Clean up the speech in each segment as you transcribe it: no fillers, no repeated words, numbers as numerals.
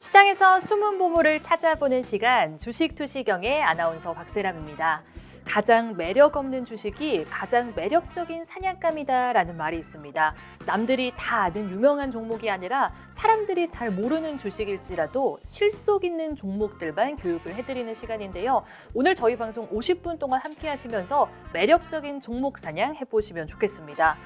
시장에서 숨은 보물을 찾아보는 시간, 주식 투시경의 아나운서 박세람입니다. 가장 매력 없는 주식이 가장 매력적인 사냥감이다라는 말이 있습니다. 남들이 다 아는 유명한 종목이 아니라 사람들이 잘 모르는 주식일지라도 실속 있는 종목들만 교육을 해드리는 시간인데요. 오늘 저희 방송 50분 동안 함께 하시면서 매력적인 종목 사냥 해보시면 좋겠습니다.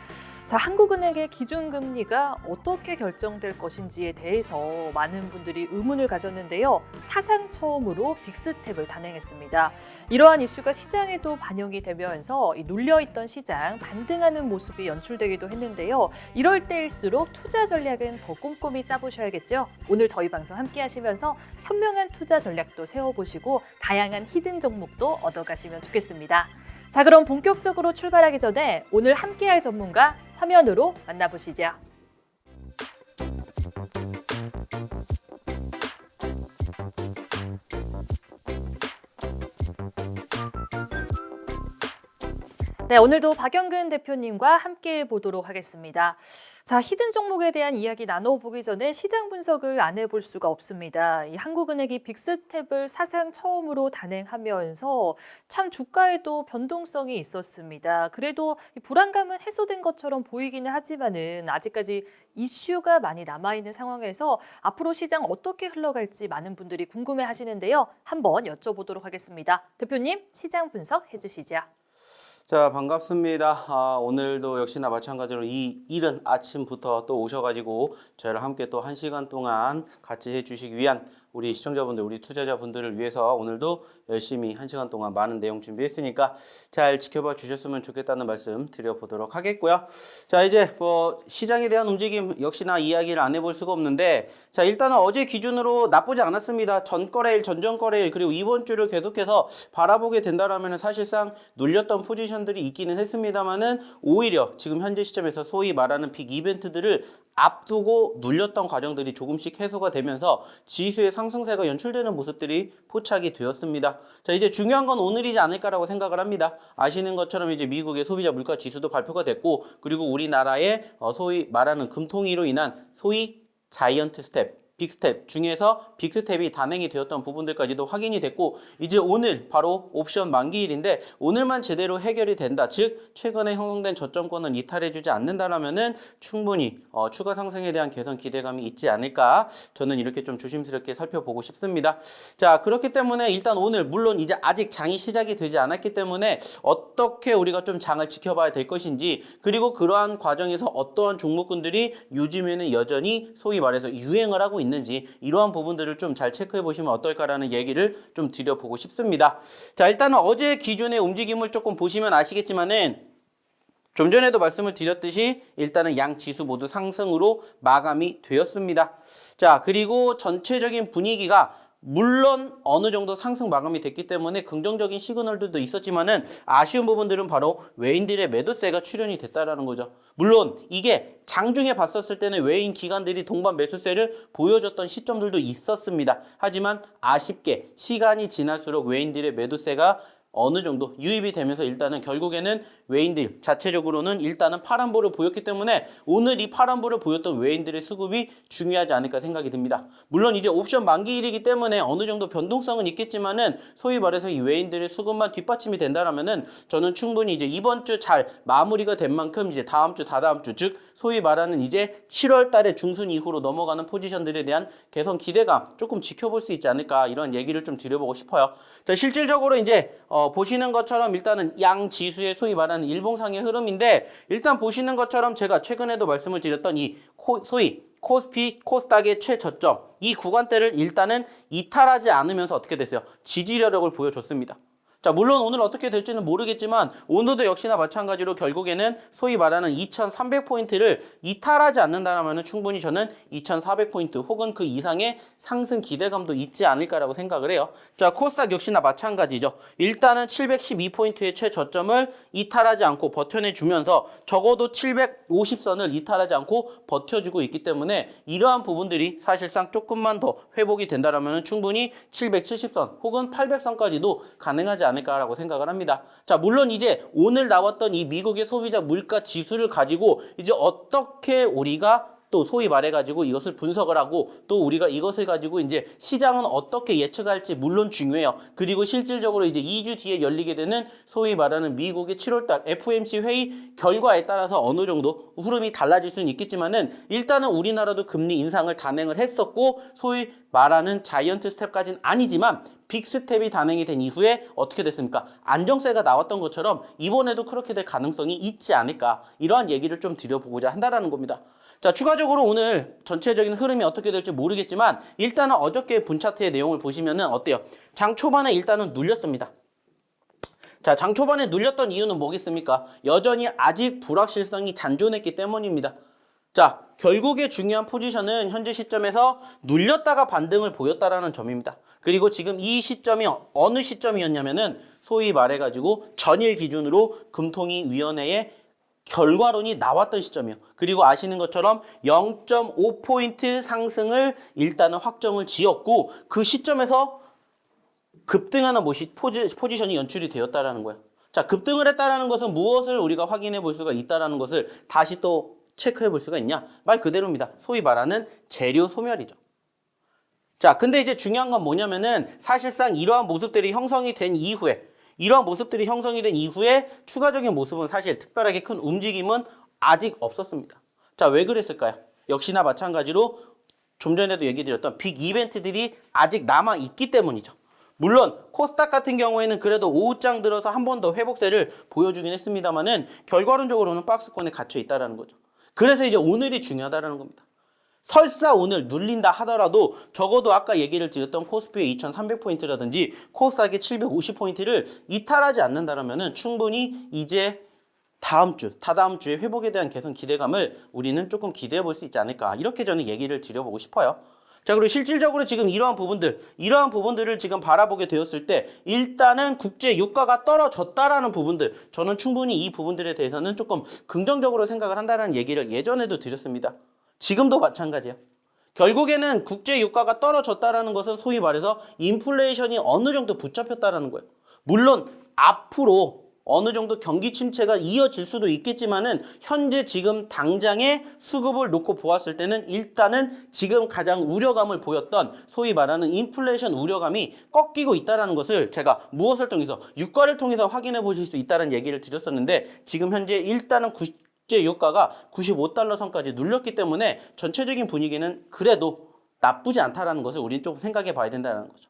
자, 한국은행의 기준금리가 어떻게 결정될 것인지에 대해서 많은 분들이 의문을 가졌는데요. 사상 처음으로 빅스텝을 단행했습니다. 이러한 이슈가 시장에도 반영이 되면서 눌려있던 시장 반등하는 모습이 연출되기도 했는데요. 이럴 때일수록 투자 전략은 더 꼼꼼히 짜보셔야겠죠. 오늘 저희 방송 함께 하시면서 현명한 투자 전략도 세워보시고 다양한 히든 종목도 얻어가시면 좋겠습니다. 자, 그럼 본격적으로 출발하기 전에 오늘 함께할 전문가 화면으로 만나보시죠. 네, 오늘도 박영근 대표님과 함께 보도록 하겠습니다. 자, 히든 종목에 대한 이야기 나눠보기 전에 시장 분석을 안 해볼 수가 없습니다. 이 한국은행이 빅스텝을 사상 처음으로 단행하면서 참 주가에도 변동성이 있었습니다. 그래도 이 불안감은 해소된 것처럼 보이기는 하지만은 아직까지 이슈가 많이 남아있는 상황에서 앞으로 시장 어떻게 흘러갈지 많은 분들이 궁금해하시는데요. 한번 여쭤보도록 하겠습니다. 대표님, 시장 분석 해주시죠. 자, 반갑습니다. 오늘도 역시나 마찬가지로 이 이른 아침부터 또 오셔가지고 저희랑 함께 또 1시간 동안 같이 해주시기 위한 우리 시청자분들, 우리 투자자분들을 위해서 오늘도 열심히 1시간 동안 많은 내용 준비했으니까 잘 지켜봐 주셨으면 좋겠다는 말씀 드려보도록 하겠고요. 자, 이제 시장에 대한 움직임 역시나 이야기를 안 해볼 수가 없는데, 자, 일단은 어제 기준으로 나쁘지 않았습니다. 전거래일, 전전거래일, 그리고 이번 주를 계속해서 바라보게 된다라면 사실상 눌렸던 포지션들이 있기는 했습니다만은 오히려 지금 현재 시점에서 소위 말하는 빅 이벤트들을 앞두고 눌렸던 과정들이 조금씩 해소가 되면서 지수의 상승세가 연출되는 모습들이 포착이 되었습니다. 자, 이제 중요한 건 오늘이지 않을까라고 생각을 합니다. 아시는 것처럼 이제 미국의 소비자 물가 지수도 발표가 됐고, 그리고 우리나라의 소위 말하는 금통위로 인한 소위 자이언트 스텝, 빅스텝 중에서 빅스텝이 단행이 되었던 부분들까지도 확인이 됐고, 이제 오늘 바로 옵션 만기일인데 오늘만 제대로 해결이 된다, 즉 최근에 형성된 저점권을 이탈해주지 않는다라면은 충분히 추가 상승에 대한 개선 기대감이 있지 않을까, 저는 이렇게 좀 조심스럽게 살펴보고 싶습니다. 자, 그렇기 때문에 일단 오늘 물론 이제 아직 장이 시작이 되지 않았기 때문에 어떻게 우리가 좀 장을 지켜봐야 될 것인지, 그리고 그러한 과정에서 어떠한 종목군들이 요즘에는 여전히 소위 말해서 유행을 하고 있는지, 이러한 부분들을 좀 잘 체크해 보시면 어떨까라는 얘기를 좀 드려보고 싶습니다. 자, 일단은 어제 기준의 움직임을 조금 보시면 아시겠지만은 좀 전에도 말씀을 드렸듯이 일단은 양 지수 모두 상승으로 마감이 되었습니다. 자, 그리고 전체적인 분위기가 물론 어느 정도 상승 마감이 됐기 때문에 긍정적인 시그널들도 있었지만은 아쉬운 부분들은 바로 외인들의 매도세가 출현이 됐다라는 거죠. 물론 이게 장중에 봤었을 때는 외인 기관들이 동반 매수세를 보여줬던 시점들도 있었습니다. 하지만 아쉽게 시간이 지날수록 외인들의 매도세가 어느 정도 유입이 되면서 일단은 결국에는 외인들 자체적으로는 일단은 파란불을 보였기 때문에 오늘 이 파란불을 보였던 외인들의 수급이 중요하지 않을까 생각이 듭니다. 물론 이제 옵션 만기일이기 때문에 어느 정도 변동성은 있겠지만은 소위 말해서 이 외인들의 수급만 뒷받침이 된다라면은 저는 충분히 이제 이번 주 잘 마무리가 된 만큼 이제 다음 주, 다다음 주, 즉 소위 말하는 이제 7월 달에 중순 이후로 넘어가는 포지션들에 대한 개선 기대감 조금 지켜볼 수 있지 않을까, 이런 얘기를 좀 드려보고 싶어요. 자, 실질적으로 이제 보시는 것처럼 일단은 양 지수의 소위 말하는 일봉상의 흐름인데, 일단 보시는 것처럼 제가 최근에도 말씀을 드렸던 이 소위 코스피, 코스닥의 최저점 이 구간대를 일단은 이탈하지 않으면서 어떻게 됐어요? 지지력을 보여줬습니다. 자, 물론 오늘 어떻게 될지는 모르겠지만 오늘도 역시나 마찬가지로 결국에는 소위 말하는 2300포인트를 이탈하지 않는다면 충분히 저는 2400포인트 혹은 그 이상의 상승 기대감도 있지 않을까라고 생각을 해요. 자, 코스닥 역시나 마찬가지죠. 일단은 712포인트의 최저점을 이탈하지 않고 버텨내주면서 적어도 750선을 이탈하지 않고 버텨주고 있기 때문에 이러한 부분들이 사실상 조금만 더 회복이 된다면 충분히 770선 혹은 800선까지도 가능하지 않을까라고 생각을 합니다. 자, 물론 이제 오늘 나왔던 이 미국의 소비자 물가 지수를 가지고 이제 어떻게 우리가 또 소위 말해가지고 이것을 분석을 하고 또 우리가 이것을 가지고 이제 시장은 어떻게 예측할지 물론 중요해요. 그리고 실질적으로 이제 2주 뒤에 열리게 되는 소위 말하는 미국의 7월달 FOMC 회의 결과에 따라서 어느 정도 흐름이 달라질 수는 있겠지만은 일단은 우리나라도 금리 인상을 단행을 했었고 소위 말하는 자이언트 스텝까지는 아니지만 빅 스텝이 단행이 된 이후에 어떻게 됐습니까? 안정세가 나왔던 것처럼 이번에도 그렇게 될 가능성이 있지 않을까 이러한 얘기를 좀 드려보고자 한다라는 겁니다. 자, 추가적으로 오늘 전체적인 흐름이 어떻게 될지 모르겠지만 일단은 어저께 분차트의 내용을 보시면은 어때요? 장 초반에 일단은 눌렸습니다. 자, 장 초반에 눌렸던 이유는 뭐겠습니까? 여전히 아직 불확실성이 잔존했기 때문입니다. 자, 결국에 중요한 포지션은 현재 시점에서 눌렸다가 반등을 보였다라는 점입니다. 그리고 지금 이 시점이 어느 시점이었냐면은 소위 말해가지고 전일 기준으로 금통위원회의 결과론이 나왔던 시점이에요. 그리고 아시는 것처럼 0.5포인트 상승을 일단은 확정을 지었고 그 시점에서 급등하는 포지션이 연출이 되었다라는 거예요. 자, 급등을 했다라는 것은 무엇을 우리가 확인해 볼 수가 있다라는 것을 다시 또 체크해 볼 수가 있냐? 말 그대로입니다. 소위 말하는 재료 소멸이죠. 자, 근데 이제 중요한 건 뭐냐면은 사실상 이러한 모습들이 형성이 된 이후에 추가적인 모습은 사실 특별하게 큰 움직임은 아직 없었습니다. 자, 왜 그랬을까요? 역시나 마찬가지로 좀 전에도 얘기 드렸던 빅 이벤트들이 아직 남아 있기 때문이죠. 물론 코스닥 같은 경우에는 그래도 오후장 들어서 한 번 더 회복세를 보여주긴 했습니다만은 결과론적으로는 박스권에 갇혀 있다라는 거죠. 그래서 이제 오늘이 중요하다라는 겁니다. 설사 오늘 눌린다 하더라도 적어도 아까 얘기를 드렸던 코스피의 2300포인트라든지 코스닥의 750포인트를 이탈하지 않는다라면은 충분히 이제 다음 주, 다다음 주에 회복에 대한 개선 기대감을 우리는 조금 기대해 볼 수 있지 않을까. 이렇게 저는 얘기를 드려보고 싶어요. 자, 그리고 실질적으로 지금 이러한 부분들을 지금 바라보게 되었을 때 일단은 국제 유가가 떨어졌다라는 부분들, 저는 충분히 이 부분들에 대해서는 조금 긍정적으로 생각을 한다는 얘기를 예전에도 드렸습니다. 지금도 마찬가지예요. 결국에는 국제 유가가 떨어졌다라는 것은 소위 말해서 인플레이션이 어느 정도 붙잡혔다라는 거예요. 물론 앞으로 어느 정도 경기 침체가 이어질 수도 있겠지만은 현재 지금 당장의 수급을 놓고 보았을 때는 일단은 지금 가장 우려감을 보였던 소위 말하는 인플레이션 우려감이 꺾이고 있다는 것을 제가 무엇을 통해서 유가를 통해서 확인해 보실 수 있다는 얘기를 드렸었는데 지금 현재 일단은 국제 유가가 95달러 선까지 눌렸기 때문에 전체적인 분위기는 그래도 나쁘지 않다라는 것을 우리는 좀 생각해 봐야 된다는 거죠.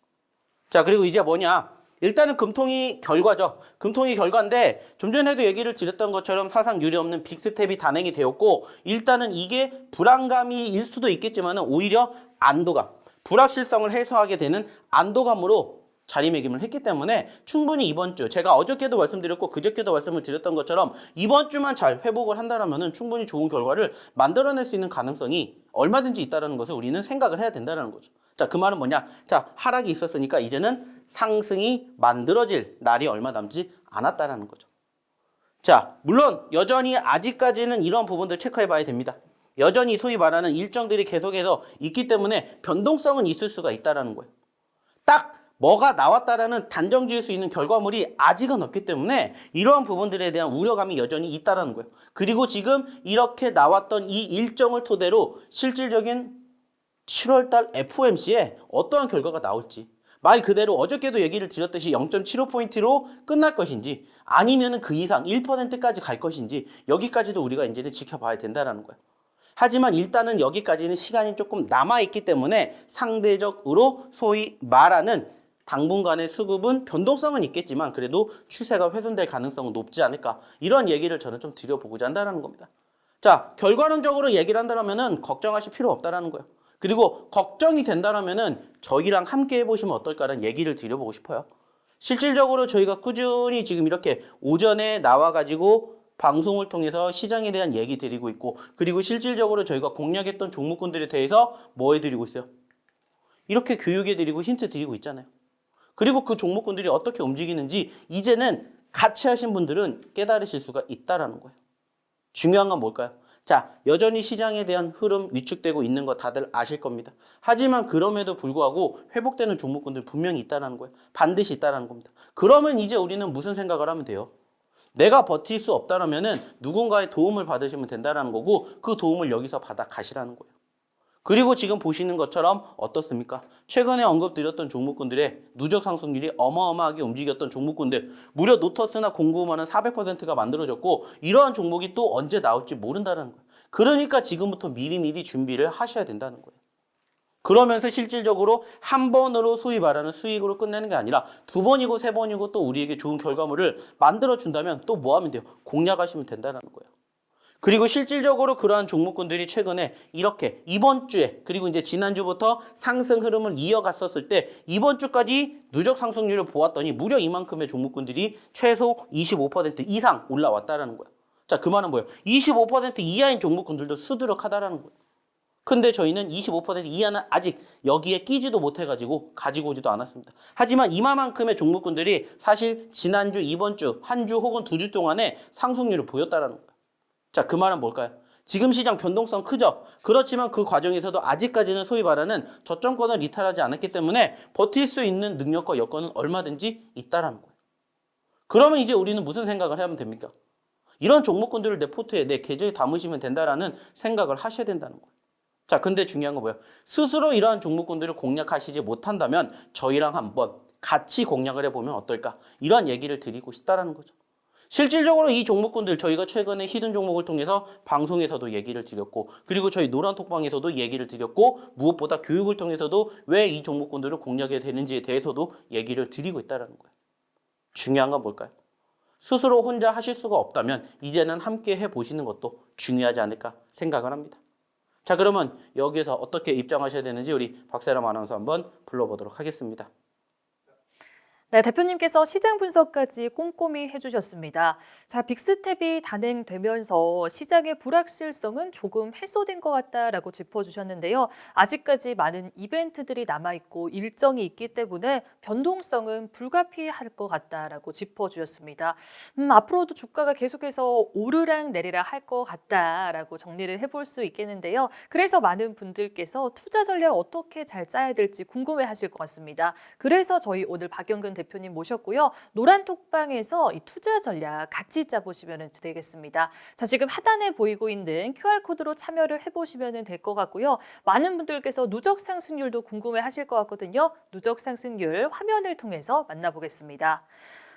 자, 그리고 이제 뭐냐? 일단은 금통위 결과죠. 금통위 결과인데 좀 전에도 얘기를 드렸던 것처럼 사상 유례 없는 빅스텝이 단행이 되었고 일단은 이게 불안감일 수도 있겠지만 오히려 안도감, 불확실성을 해소하게 되는 안도감으로 자리매김을 했기 때문에 충분히 이번 주 제가 어저께도 말씀드렸고 그저께도 말씀을 드렸던 것처럼 이번 주만 잘 회복을 한다면 충분히 좋은 결과를 만들어낼 수 있는 가능성이 얼마든지 있다는 것을 우리는 생각을 해야 된다는 거죠. 자, 그 말은 뭐냐? 자, 하락이 있었으니까 이제는 상승이 만들어질 날이 얼마 남지 않았다는 거죠. 자, 물론 여전히 아직까지는 이런 부분들 체크해 봐야 됩니다. 여전히 소위 말하는 일정들이 계속해서 있기 때문에 변동성은 있을 수가 있다는 거예요. 딱 뭐가 나왔다라는 단정 지을 수 있는 결과물이 아직은 없기 때문에 이러한 부분들에 대한 우려감이 여전히 있다는 거예요. 그리고 지금 이렇게 나왔던 이 일정을 토대로 실질적인 7월달 FOMC에 어떠한 결과가 나올지 말 그대로 어저께도 얘기를 드렸듯이 0.75포인트로 끝날 것인지 아니면은 그 이상 1%까지 갈 것인지 여기까지도 우리가 이제는 지켜봐야 된다는 거예요. 하지만 일단은 여기까지는 시간이 조금 남아있기 때문에 상대적으로 소위 말하는 당분간의 수급은 변동성은 있겠지만 그래도 추세가 훼손될 가능성은 높지 않을까 이런 얘기를 저는 좀 드려보고자 한다는 겁니다. 자, 결과론적으로 얘기를 한다면은 걱정하실 필요 없다는 거예요. 그리고 걱정이 된다면은 저희랑 함께 해보시면 어떨까라는 얘기를 드려보고 싶어요. 실질적으로 저희가 꾸준히 지금 이렇게 오전에 나와가지고 방송을 통해서 시장에 대한 얘기 드리고 있고 그리고 실질적으로 저희가 공략했던 종목군들에 대해서 뭐 해드리고 있어요? 이렇게 교육해드리고 힌트 드리고 있잖아요. 그리고 그 종목군들이 어떻게 움직이는지 이제는 같이 하신 분들은 깨달으실 수가 있다는 거예요. 중요한 건 뭘까요? 자, 여전히 시장에 대한 흐름 위축되고 있는 거 다들 아실 겁니다. 하지만 그럼에도 불구하고 회복되는 종목군들 분명히 있다는 거예요. 반드시 있다는 겁니다. 그러면 이제 우리는 무슨 생각을 하면 돼요? 내가 버틸 수 없다라면은 누군가의 도움을 받으시면 된다라는 거고 그 도움을 여기서 받아 가시라는 거예요. 그리고 지금 보시는 것처럼 어떻습니까? 최근에 언급드렸던 종목군들의 누적 상승률이 어마어마하게 움직였던 종목군들 무려 노터스나 공구만은 400%가 만들어졌고 이러한 종목이 또 언제 나올지 모른다는 거예요. 그러니까 지금부터 미리미리 준비를 하셔야 된다는 거예요. 그러면서 실질적으로 한 번으로 소위 말하는 수익으로 끝내는 게 아니라 두 번이고 세 번이고 또 우리에게 좋은 결과물을 만들어준다면 또 뭐 하면 돼요? 공략하시면 된다는 거예요. 그리고 실질적으로 그러한 종목군들이 최근에 이렇게 이번 주에 그리고 이제 지난주부터 상승 흐름을 이어갔었을 때 이번 주까지 누적 상승률을 보았더니 무려 이만큼의 종목군들이 최소 25% 이상 올라왔다라는 거예요. 자, 그 말은 뭐예요? 25% 이하인 종목군들도 수두룩하다라는 거예요. 근데 저희는 25% 이하는 아직 여기에 끼지도 못해가지고 가지고 오지도 않았습니다. 하지만 이만큼의 종목군들이 사실 지난주, 이번 주, 한 주 혹은 두 주 동안에 상승률을 보였다라는 거예요. 자, 그 말은 뭘까요? 지금 시장 변동성 크죠? 그렇지만 그 과정에서도 아직까지는 소위 말하는 저점권을 이탈하지 않았기 때문에 버틸 수 있는 능력과 여건은 얼마든지 있다라는 거예요. 그러면 이제 우리는 무슨 생각을 하면 됩니까? 이런 종목군들을 내 포트에, 내 계좌에 담으시면 된다라는 생각을 하셔야 된다는 거예요. 자, 근데 중요한 건 뭐예요? 스스로 이러한 종목군들을 공략하시지 못한다면 저희랑 한번 같이 공략을 해보면 어떨까? 이러한 얘기를 드리고 싶다라는 거죠. 실질적으로 이 종목군들 저희가 최근에 히든 종목을 통해서 방송에서도 얘기를 드렸고 그리고 저희 노란톡방에서도 얘기를 드렸고 무엇보다 교육을 통해서도 왜 이 종목군들을 공략해야 되는지에 대해서도 얘기를 드리고 있다는 거예요. 중요한 건 뭘까요? 스스로 혼자 하실 수가 없다면 이제는 함께 해보시는 것도 중요하지 않을까 생각을 합니다. 자, 그러면 여기에서 어떻게 입장하셔야 되는지 우리 박세람 아나운서 한번 불러보도록 하겠습니다. 네, 대표님께서 시장 분석까지 꼼꼼히 해주셨습니다. 자, 빅스텝이 단행되면서 시장의 불확실성은 조금 해소된 것 같다라고 짚어주셨는데요. 아직까지 많은 이벤트들이 남아있고 일정이 있기 때문에 변동성은 불가피할 것 같다라고 짚어주셨습니다. 앞으로도 주가가 계속해서 오르락 내리락 할 것 같다라고 정리를 해볼 수 있겠는데요. 그래서 많은 분들께서 투자 전략 어떻게 잘 짜야 될지 궁금해하실 것 같습니다. 그래서 저희 오늘 박영근 대표님 모셨고요. 노란톡방에서 이 투자 전략 같이 짜보시면 되겠습니다. 자, 지금 하단에 보이고 있는 QR코드로 참여를 해보시면 될 것 같고요. 많은 분들께서 누적 상승률도 궁금해하실 것 같거든요. 누적 상승률 화면을 통해서 만나보겠습니다.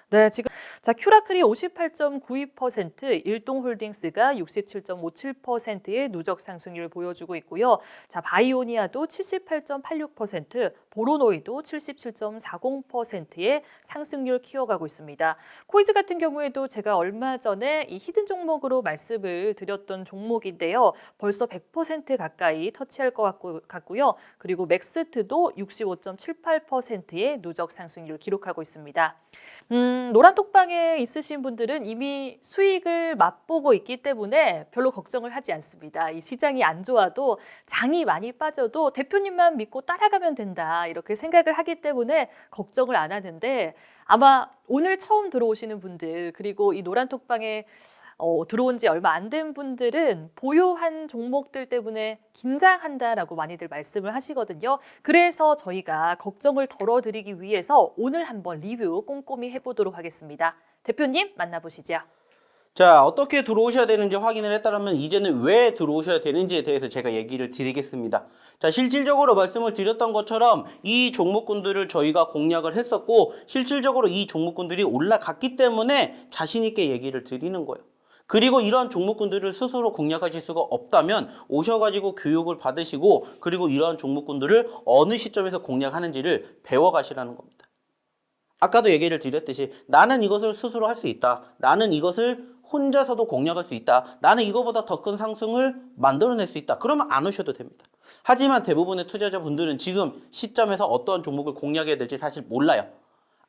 네, 지금 자 큐라클이 58.92%, 일동홀딩스가 67.57%의 누적 상승률 보여주고 있고요. 자 바이오니아도 78.86%, 보로노이도 77.40%의 상승률 키워가고 있습니다. 코이즈 같은 경우에도 제가 얼마 전에 이 히든 종목으로 말씀을 드렸던 종목인데요. 벌써 100% 가까이 터치할 것 같고요. 그리고 맥스트도 65.78%의 누적 상승률 기록하고 있습니다. 노란톡방에 있으신 분들은 이미 수익을 맛보고 있기 때문에 별로 걱정을 하지 않습니다. 이 시장이 안 좋아도 장이 많이 빠져도 대표님만 믿고 따라가면 된다 이렇게 생각을 하기 때문에 걱정을 안 하는데 아마 오늘 처음 들어오시는 분들 그리고 이 노란톡방에 들어온 지 얼마 안 된 분들은 보유한 종목들 때문에 긴장한다라고 많이들 말씀을 하시거든요. 그래서 저희가 걱정을 덜어드리기 위해서 오늘 한번 리뷰 꼼꼼히 해보도록 하겠습니다. 대표님 만나보시죠. 자, 어떻게 들어오셔야 되는지 확인을 했다면 이제는 왜 들어오셔야 되는지에 대해서 제가 얘기를 드리겠습니다. 자, 실질적으로 말씀을 드렸던 것처럼 이 종목군들을 저희가 공략을 했었고 실질적으로 이 종목군들이 올라갔기 때문에 자신 있게 얘기를 드리는 거예요. 그리고 이러한 종목군들을 스스로 공략하실 수가 없다면 오셔가지고 교육을 받으시고 그리고 이러한 종목군들을 어느 시점에서 공략하는지를 배워가시라는 겁니다. 아까도 얘기를 드렸듯이 나는 이것을 스스로 할 수 있다. 나는 이것을 혼자서도 공략할 수 있다. 나는 이거보다 더 큰 상승을 만들어낼 수 있다. 그러면 안 오셔도 됩니다. 하지만 대부분의 투자자분들은 지금 시점에서 어떠한 종목을 공략해야 될지 사실 몰라요.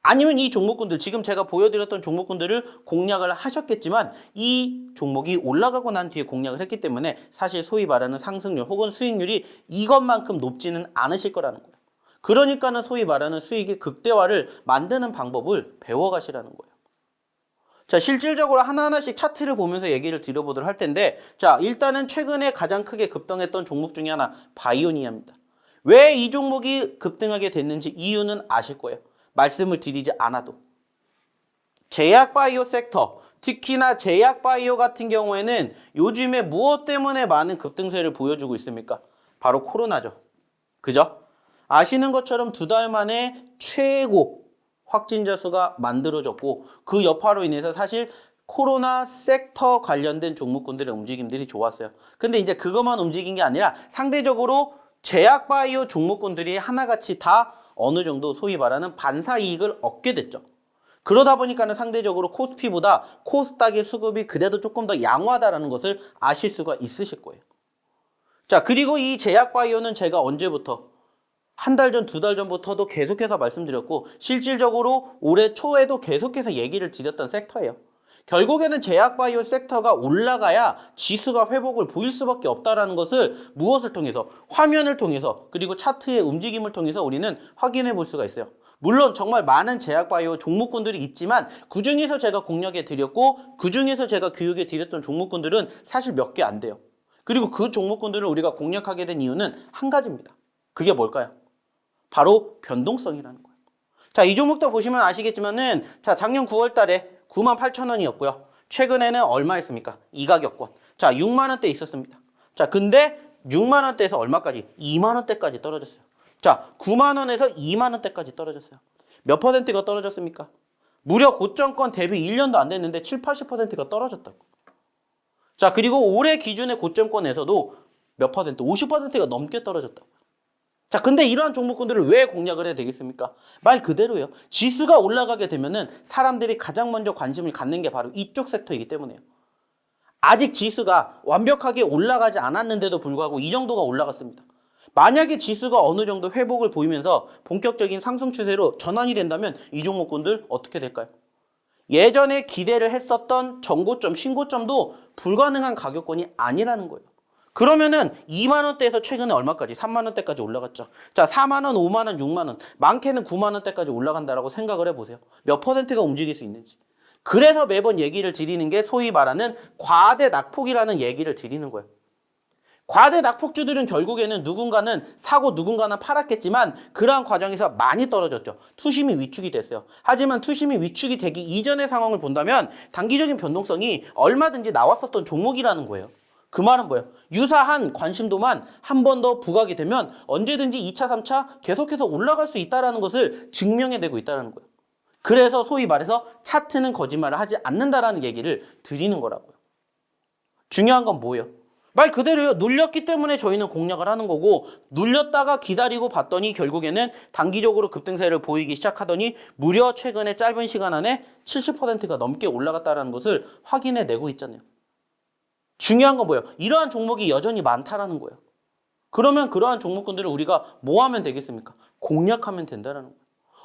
아니면 이 종목군들, 지금 제가 보여드렸던 종목군들을 공략을 하셨겠지만 이 종목이 올라가고 난 뒤에 공략을 했기 때문에 사실 소위 말하는 상승률 혹은 수익률이 이것만큼 높지는 않으실 거라는 거예요. 그러니까는 소위 말하는 수익의 극대화를 만드는 방법을 배워가시라는 거예요. 자, 실질적으로 하나하나씩 차트를 보면서 얘기를 드려보도록 할 텐데 자, 일단은 최근에 가장 크게 급등했던 종목 중에 하나 바이오니아입니다. 왜 이 종목이 급등하게 됐는지 이유는 아실 거예요. 말씀을 드리지 않아도. 제약 바이오 섹터, 특히나 제약바이오 같은 경우에는 요즘에 무엇 때문에 많은 급등세를 보여주고 있습니까? 바로 코로나죠. 그죠? 아시는 것처럼 2달 만에 최고 확진자 수가 만들어졌고 그 여파로 인해서 사실 코로나 섹터 관련된 종목군들의 움직임들이 좋았어요. 근데 이제 그것만 움직인 게 아니라 상대적으로 제약바이오 종목군들이 하나같이 다 어느 정도 소위 말하는 반사 이익을 얻게 됐죠. 그러다 보니까는 상대적으로 코스피보다 코스닥의 수급이 그래도 조금 더 양호하다라는 것을 아실 수가 있으실 거예요. 자, 그리고 이 제약바이오는 제가 언제부터 1달 전, 2달 전부터도 계속해서 말씀드렸고 실질적으로 올해 초에도 계속해서 얘기를 드렸던 섹터예요. 결국에는 제약바이오 섹터가 올라가야 지수가 회복을 보일 수밖에 없다는 것을 무엇을 통해서? 화면을 통해서 그리고 차트의 움직임을 통해서 우리는 확인해 볼 수가 있어요. 물론 정말 많은 제약바이오 종목군들이 있지만 그중에서 제가 공략해 드렸고 그중에서 제가 교육해 드렸던 종목군들은 사실 몇 개 안 돼요. 그리고 그 종목군들을 우리가 공략하게 된 이유는 한 가지입니다. 그게 뭘까요? 바로 변동성이라는 거예요. 자, 이 종목도 보시면 아시겠지만은 자, 작년 9월 달에 98,000원이었고요. 최근에는 얼마였습니까? 이 가격권. 자, 6만 원대 있었습니다. 자, 근데 6만 원대에서 얼마까지? 2만 원대까지 떨어졌어요. 자, 9만 원에서 2만 원대까지 떨어졌어요. 몇 퍼센트가 떨어졌습니까? 무려 고점권 대비 1년도 안 됐는데 7, 80%가 떨어졌다고. 자, 그리고 올해 기준의 고점권에서도 몇 퍼센트? 50%가 넘게 떨어졌다고. 자, 근데 이러한 종목군들을 왜 공략을 해야 되겠습니까? 말 그대로예요. 지수가 올라가게 되면은 사람들이 가장 먼저 관심을 갖는 게 바로 이쪽 섹터이기 때문에요. 아직 지수가 완벽하게 올라가지 않았는데도 불구하고 이 정도가 올라갔습니다. 만약에 지수가 어느 정도 회복을 보이면서 본격적인 상승 추세로 전환이 된다면 이 종목군들 어떻게 될까요? 예전에 기대를 했었던 전고점, 신고점도 불가능한 가격권이 아니라는 거예요. 그러면은 2만 원대에서 최근에 얼마까지? 3만 원대까지 올라갔죠. 자, 4만 원, 5만 원, 6만 원, 많게는 9만 원대까지 올라간다라고 생각을 해보세요. 몇 퍼센트가 움직일 수 있는지. 그래서 매번 얘기를 드리는 게 소위 말하는 과대 낙폭이라는 얘기를 드리는 거예요. 과대 낙폭주들은 결국에는 누군가는 사고 누군가는 팔았겠지만 그러한 과정에서 많이 떨어졌죠. 투심이 위축이 됐어요. 하지만 투심이 위축이 되기 이전의 상황을 본다면 단기적인 변동성이 얼마든지 나왔었던 종목이라는 거예요. 그 말은 뭐예요? 유사한 관심도만 한 번 더 부각이 되면 언제든지 2차, 3차 계속해서 올라갈 수 있다는 것을 증명해내고 있다는 거예요. 그래서 소위 말해서 차트는 거짓말을 하지 않는다라는 얘기를 드리는 거라고요. 중요한 건 뭐예요? 말 그대로요. 눌렸기 때문에 저희는 공략을 하는 거고 눌렸다가 기다리고 봤더니 결국에는 단기적으로 급등세를 보이기 시작하더니 무려 최근에 짧은 시간 안에 70%가 넘게 올라갔다는 것을 확인해내고 있잖아요. 중요한 건 뭐예요? 이러한 종목이 여전히 많다라는 거예요. 그러면 그러한 종목군들을 우리가 뭐 하면 되겠습니까? 공략하면 된다는 거예요.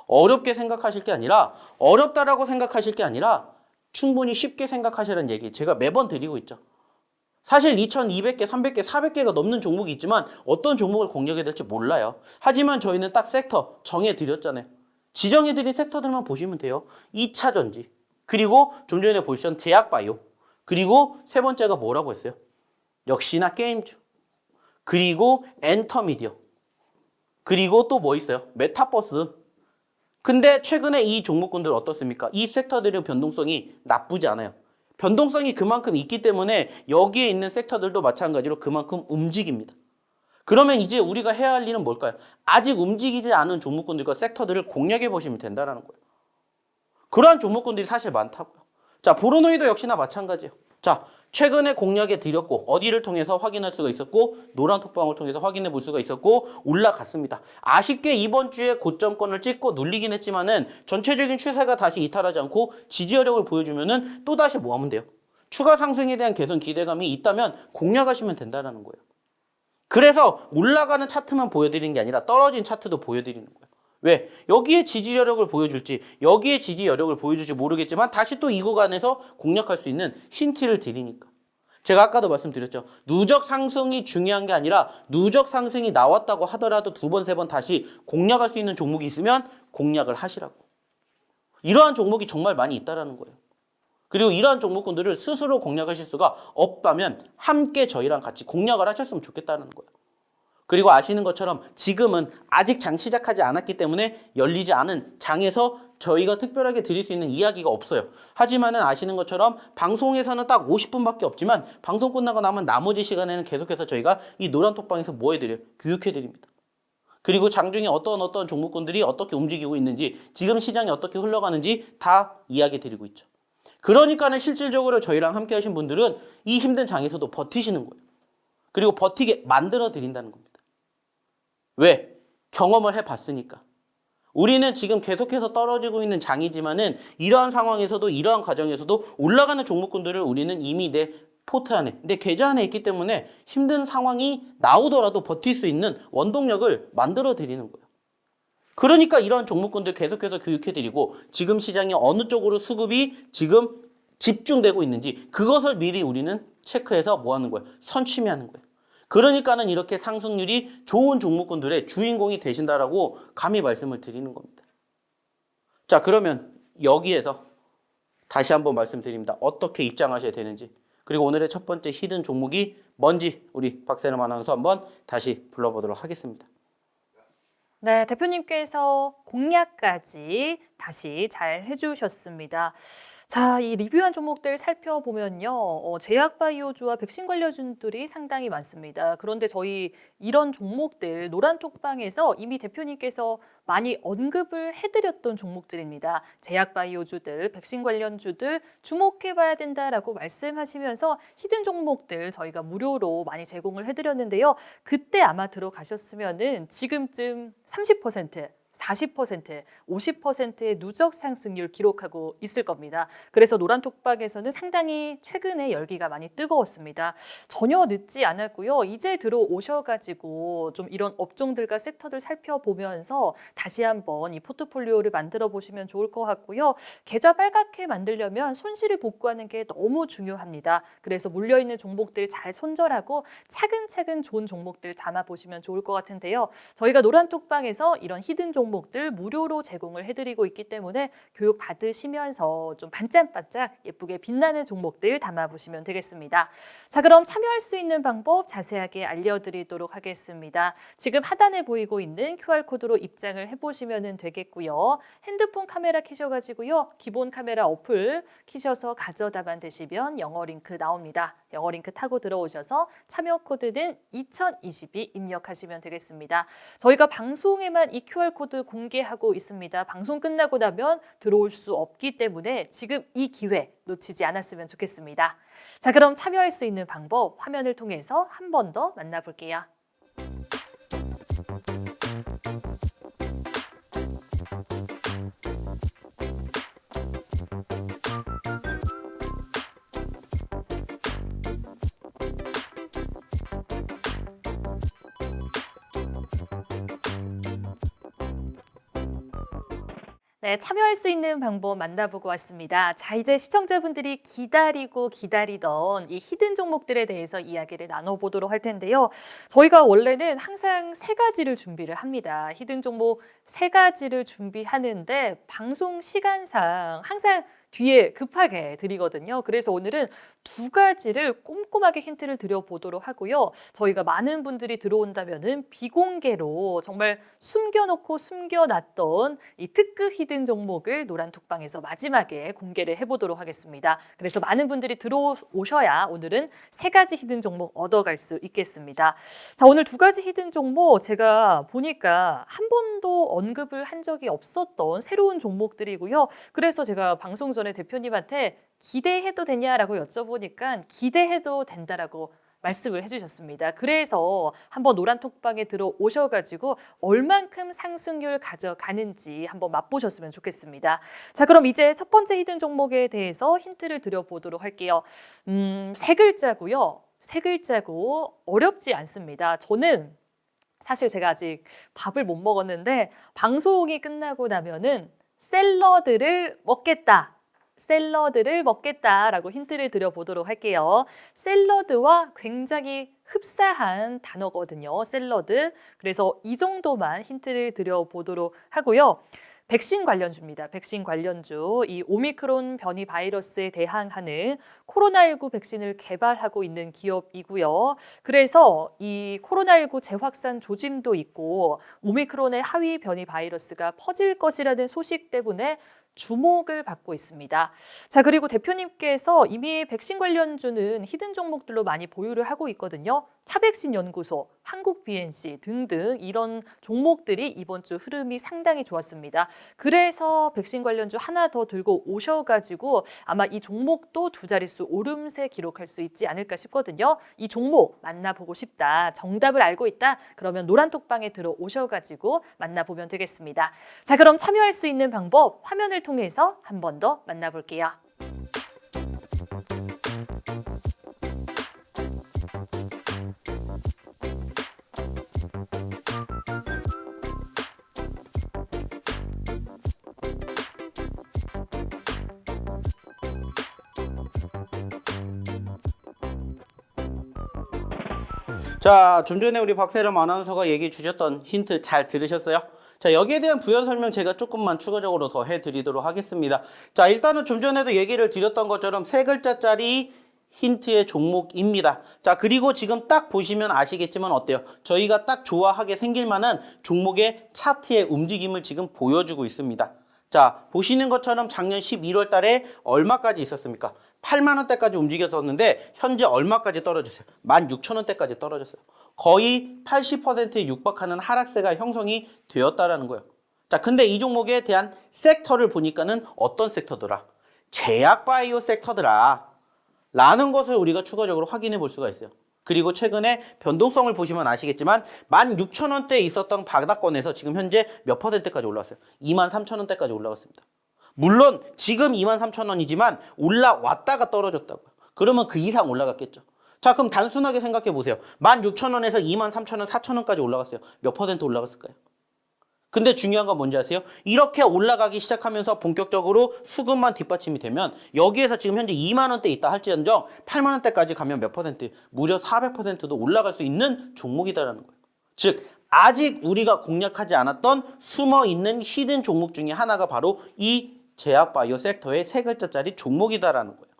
어렵게 생각하실 게 아니라 어렵다라고 생각하실 게 아니라 충분히 쉽게 생각하시라는 얘기 제가 매번 드리고 있죠. 사실 2,200개, 300개, 400개가 넘는 종목이 있지만 어떤 종목을 공략해야 될지 몰라요. 하지만 저희는 딱 섹터 정해드렸잖아요. 지정해드린 섹터들만 보시면 돼요. 2차 전지, 그리고 좀 전에 보셨던 제약바이오, 그리고 세 번째가 뭐라고 했어요? 역시나 게임주, 그리고 엔터미디어, 그리고 또 뭐 있어요? 메타버스. 근데 최근에 이 종목군들 어떻습니까? 이 섹터들의 변동성이 나쁘지 않아요. 변동성이 그만큼 있기 때문에 여기에 있는 섹터들도 마찬가지로 그만큼 움직입니다. 그러면 이제 우리가 해야 할 일은 뭘까요? 아직 움직이지 않은 종목군들과 섹터들을 공략해 보시면 된다는 거예요. 그러한 종목군들이 사실 많다고요. 자, 보로노이도 역시나 마찬가지예요. 자, 최근에 공략해 드렸고 어디를 통해서 확인할 수가 있었고 노란 톡방을 통해서 확인해 볼 수가 있었고 올라갔습니다. 아쉽게 이번 주에 고점권을 찍고 눌리긴 했지만은 전체적인 추세가 다시 이탈하지 않고 지지어력을 보여주면은 또 다시 뭐 하면 돼요? 추가 상승에 대한 개선 기대감이 있다면 공략하시면 된다는 거예요. 그래서 올라가는 차트만 보여드리는 게 아니라 떨어진 차트도 보여드리는 거예요. 왜? 여기에 지지 여력을 보여줄지 여기에 지지 여력을 보여줄지 모르겠지만 다시 또 이 구간에서 공략할 수 있는 힌트를 드리니까. 제가 아까도 말씀드렸죠. 누적 상승이 중요한 게 아니라 누적 상승이 나왔다고 하더라도 2번, 3번 다시 공략할 수 있는 종목이 있으면 공략을 하시라고. 이러한 종목이 정말 많이 있다는 거예요. 그리고 이러한 종목군들을 스스로 공략하실 수가 없다면 함께 저희랑 같이 공략을 하셨으면 좋겠다는 거예요. 그리고 아시는 것처럼 지금은 아직 장 시작하지 않았기 때문에 열리지 않은 장에서 저희가 특별하게 드릴 수 있는 이야기가 없어요. 하지만은 아시는 것처럼 방송에서는 딱 50분밖에 없지만 방송 끝나고 나면 나머지 시간에는 계속해서 저희가 이 노란톡방에서 뭐 해드려요? 교육해드립니다. 그리고 장중에 어떤 종목군들이 어떻게 움직이고 있는지, 지금 시장이 어떻게 흘러가는지 다 이야기 드리고 있죠. 그러니까는 실질적으로 저희랑 함께 하신 분들은 이 힘든 장에서도 버티시는 거예요. 그리고 버티게 만들어 드린다는 겁니다. 왜? 경험을 해봤으니까. 우리는 지금 계속해서 떨어지고 있는 장이지만은 이러한 상황에서도, 이러한 과정에서도 올라가는 종목군들을 우리는 이미 내 포트 안에, 내 계좌 안에 있기 때문에 힘든 상황이 나오더라도 버틸 수 있는 원동력을 만들어 드리는 거예요. 그러니까 이러한 종목군들 계속해서 교육해드리고, 지금 시장이 어느 쪽으로 수급이 지금 집중되고 있는지 그것을 미리 우리는 체크해서 뭐 하는 거예요? 선취하는 거예요. 그러니까는 이렇게 상승률이 좋은 종목군들의 주인공이 되신다라고 감히 말씀을 드리는 겁니다. 자, 그러면 여기에서 다시 한번 말씀드립니다. 어떻게 입장하셔야 되는지. 그리고 오늘의 첫 번째 히든 종목이 뭔지 우리 박세롬 아나운서 한번 다시 불러보도록 하겠습니다. 네, 대표님께서 공략까지 다시 잘 해주셨습니다. 자, 이 리뷰한 종목들 살펴보면요. 제약바이오주와 백신 관련주들이 상당히 많습니다. 그런데 저희 이런 종목들 노란톡방에서 이미 대표님께서 많이 언급을 해드렸던 종목들입니다. 제약바이오주들, 백신 관련주들 주목해봐야 된다라고 말씀하시면서 히든 종목들 저희가 무료로 많이 제공을 해드렸는데요. 그때 아마 들어가셨으면은 지금쯤 30%, 40%, 50%의 누적 상승률 기록하고 있을 겁니다. 그래서 노란톡방에서는 상당히 최근에 열기가 많이 뜨거웠습니다. 전혀 늦지 않았고요. 이제 들어오셔가지고 좀 이런 업종들과 섹터들 살펴보면서 다시 한번 이 포트폴리오를 만들어 보시면 좋을 것 같고요. 계좌 빨갛게 만들려면 손실을 복구하는 게 너무 중요합니다. 그래서 물려있는 종목들 잘 손절하고 차근차근 좋은 종목들 담아보시면 좋을 것 같은데요. 저희가 노란톡방에서 이런 히든 종목들 무료로 제공을 해드리고 있기 때문에 교육 받으시면서 좀 반짝반짝 예쁘게 빛나는 종목들 담아보시면 되겠습니다. 자, 그럼 참여할 수 있는 방법 자세하게 알려드리도록 하겠습니다. 지금 하단에 보이고 있는 QR코드로 입장을 해보시면 되겠고요. 핸드폰 카메라 켜셔가지고요. 기본 카메라 어플 켜셔서 가져다만 되시면 영어 링크 나옵니다. 영어 링크 타고 들어오셔서 참여 코드는 2022 입력하시면 되겠습니다. 저희가 방송에만 이 QR코드 공개하고 있습니다. 방송 끝나고 나면 들어올 수 없기 때문에 지금 이 기회 놓치지 않았으면 좋겠습니다. 자, 그럼 참여할 수 있는 방법 화면을 통해서 한 번 더 만나볼게요. 네, 참여할 수 있는 방법 만나보고 왔습니다. 자, 이제 시청자분들이 기다리던 이 히든 종목들에 대해서 이야기를 나눠보도록 할 텐데요. 저희가 원래는 항상 세 가지를 준비를 합니다. 히든 종목 세 가지를 준비하는데 방송 시간상 항상 뒤에 급하게 드리거든요. 그래서 오늘은 두 가지를 꼼꼼하게 힌트를 드려보도록 하고요. 저희가 많은 분들이 들어온다면은 비공개로 정말 숨겨놨던 이 특급 히든 종목을 노란톡방에서 마지막에 공개를 해보도록 하겠습니다. 그래서 많은 분들이 들어오셔야 오늘은 세 가지 히든 종목 얻어갈 수 있겠습니다. 자, 오늘 두 가지 히든 종목 제가 보니까 한 번도 언급을 한 적이 없었던 새로운 종목들이고요. 그래서 제가 방송 전에 대표님한테 기대해도 되냐라고 여쭤보니까 기대해도 된다라고 말씀을 해주셨습니다. 그래서 한번 노란톡방에 들어오셔가지고 얼만큼 상승률 가져가는지 한번 맛보셨으면 좋겠습니다. 자, 그럼 이제 첫 번째 히든 종목에 대해서 힌트를 드려보도록 할게요. 세 글자고요. 세 글자고 어렵지 않습니다. 저는 사실 제가 아직 밥을 못 먹었는데 방송이 끝나고 나면은 샐러드를 먹겠다라고 힌트를 드려보도록 할게요. 샐러드와 굉장히 흡사한 단어거든요. 샐러드. 그래서 이 정도만 힌트를 드려보도록 하고요. 백신 관련주입니다. 백신 관련주. 이 오미크론 변이 바이러스에 대항하는 코로나19 백신을 개발하고 있는 기업이고요. 그래서 이 코로나19 재확산 조짐도 있고 오미크론의 하위 변이 바이러스가 퍼질 것이라는 소식 때문에 주목을 받고 있습니다. 자, 그리고 대표님께서 이미 백신 관련주는 히든 종목들로 많이 보유를 하고 있거든요. 차백신 연구소, 한국 BNC 등등 이런 종목들이 이번 주 흐름이 상당히 좋았습니다. 그래서 백신 관련주 하나 더 들고 오셔가지고 아마 이 종목도 두 자릿수 오름세 기록할 수 있지 않을까 싶거든요. 이 종목 만나보고 싶다, 정답을 알고 있다, 그러면 노란톡방에 들어오셔가지고 만나보면 되겠습니다. 자, 그럼 참여할 수 있는 방법 화면을 통해서 한 번 더 만나볼게요. 자, 좀 전에 우리 박세롬 아나운서가 얘기해 주셨던 힌트 잘 들으셨어요? 자, 여기에 대한 부연 설명 제가 조금만 추가적으로 더 해드리도록 하겠습니다. 자, 일단은 좀 전에도 얘기를 드렸던 것처럼 세 글자짜리 힌트의 종목입니다. 자, 그리고 지금 딱 보시면 아시겠지만 어때요? 저희가 딱 좋아하게 생길 만한 종목의 차트의 움직임을 지금 보여주고 있습니다. 자, 보시는 것처럼 작년 11월 달에 얼마까지 있었습니까? 8만 원대까지 움직였었는데 현재 얼마까지 떨어졌어요? 16,000원대까지 떨어졌어요. 거의 80%에 육박하는 하락세가 형성이 되었다라는 거예요. 자, 근데 이 종목에 대한 섹터를 보니까는 어떤 섹터더라? 제약 바이오 섹터더라 라는 것을 우리가 추가적으로 확인해 볼 수가 있어요. 그리고 최근에 변동성을 보시면 아시겠지만 16,000원대에 있었던 바닥권에서 지금 현재 몇 %까지 올라왔어요? 23,000원대까지 올라왔습니다. 물론 지금 23,000원이지만 올라왔다가 떨어졌다고요. 그러면 그 이상 올라갔겠죠. 자, 그럼 단순하게 생각해 보세요. 16,000원에서 23,000원, 4,000원까지 올라갔어요. 몇 % 올라갔을까요? 근데 중요한 건 뭔지 아세요? 이렇게 올라가기 시작하면서 본격적으로 수급만 뒷받침이 되면 여기에서 지금 현재 2만 원대 있다 할지언정 8만 원대까지 가면 몇 %? 무려 400%도 올라갈 수 있는 종목이다라는 거예요. 즉 아직 우리가 공략하지 않았던 숨어있는 히든 종목 중에 하나가 바로 이 제약바이오 섹터의 세 글자짜리 종목이다라는 거예요.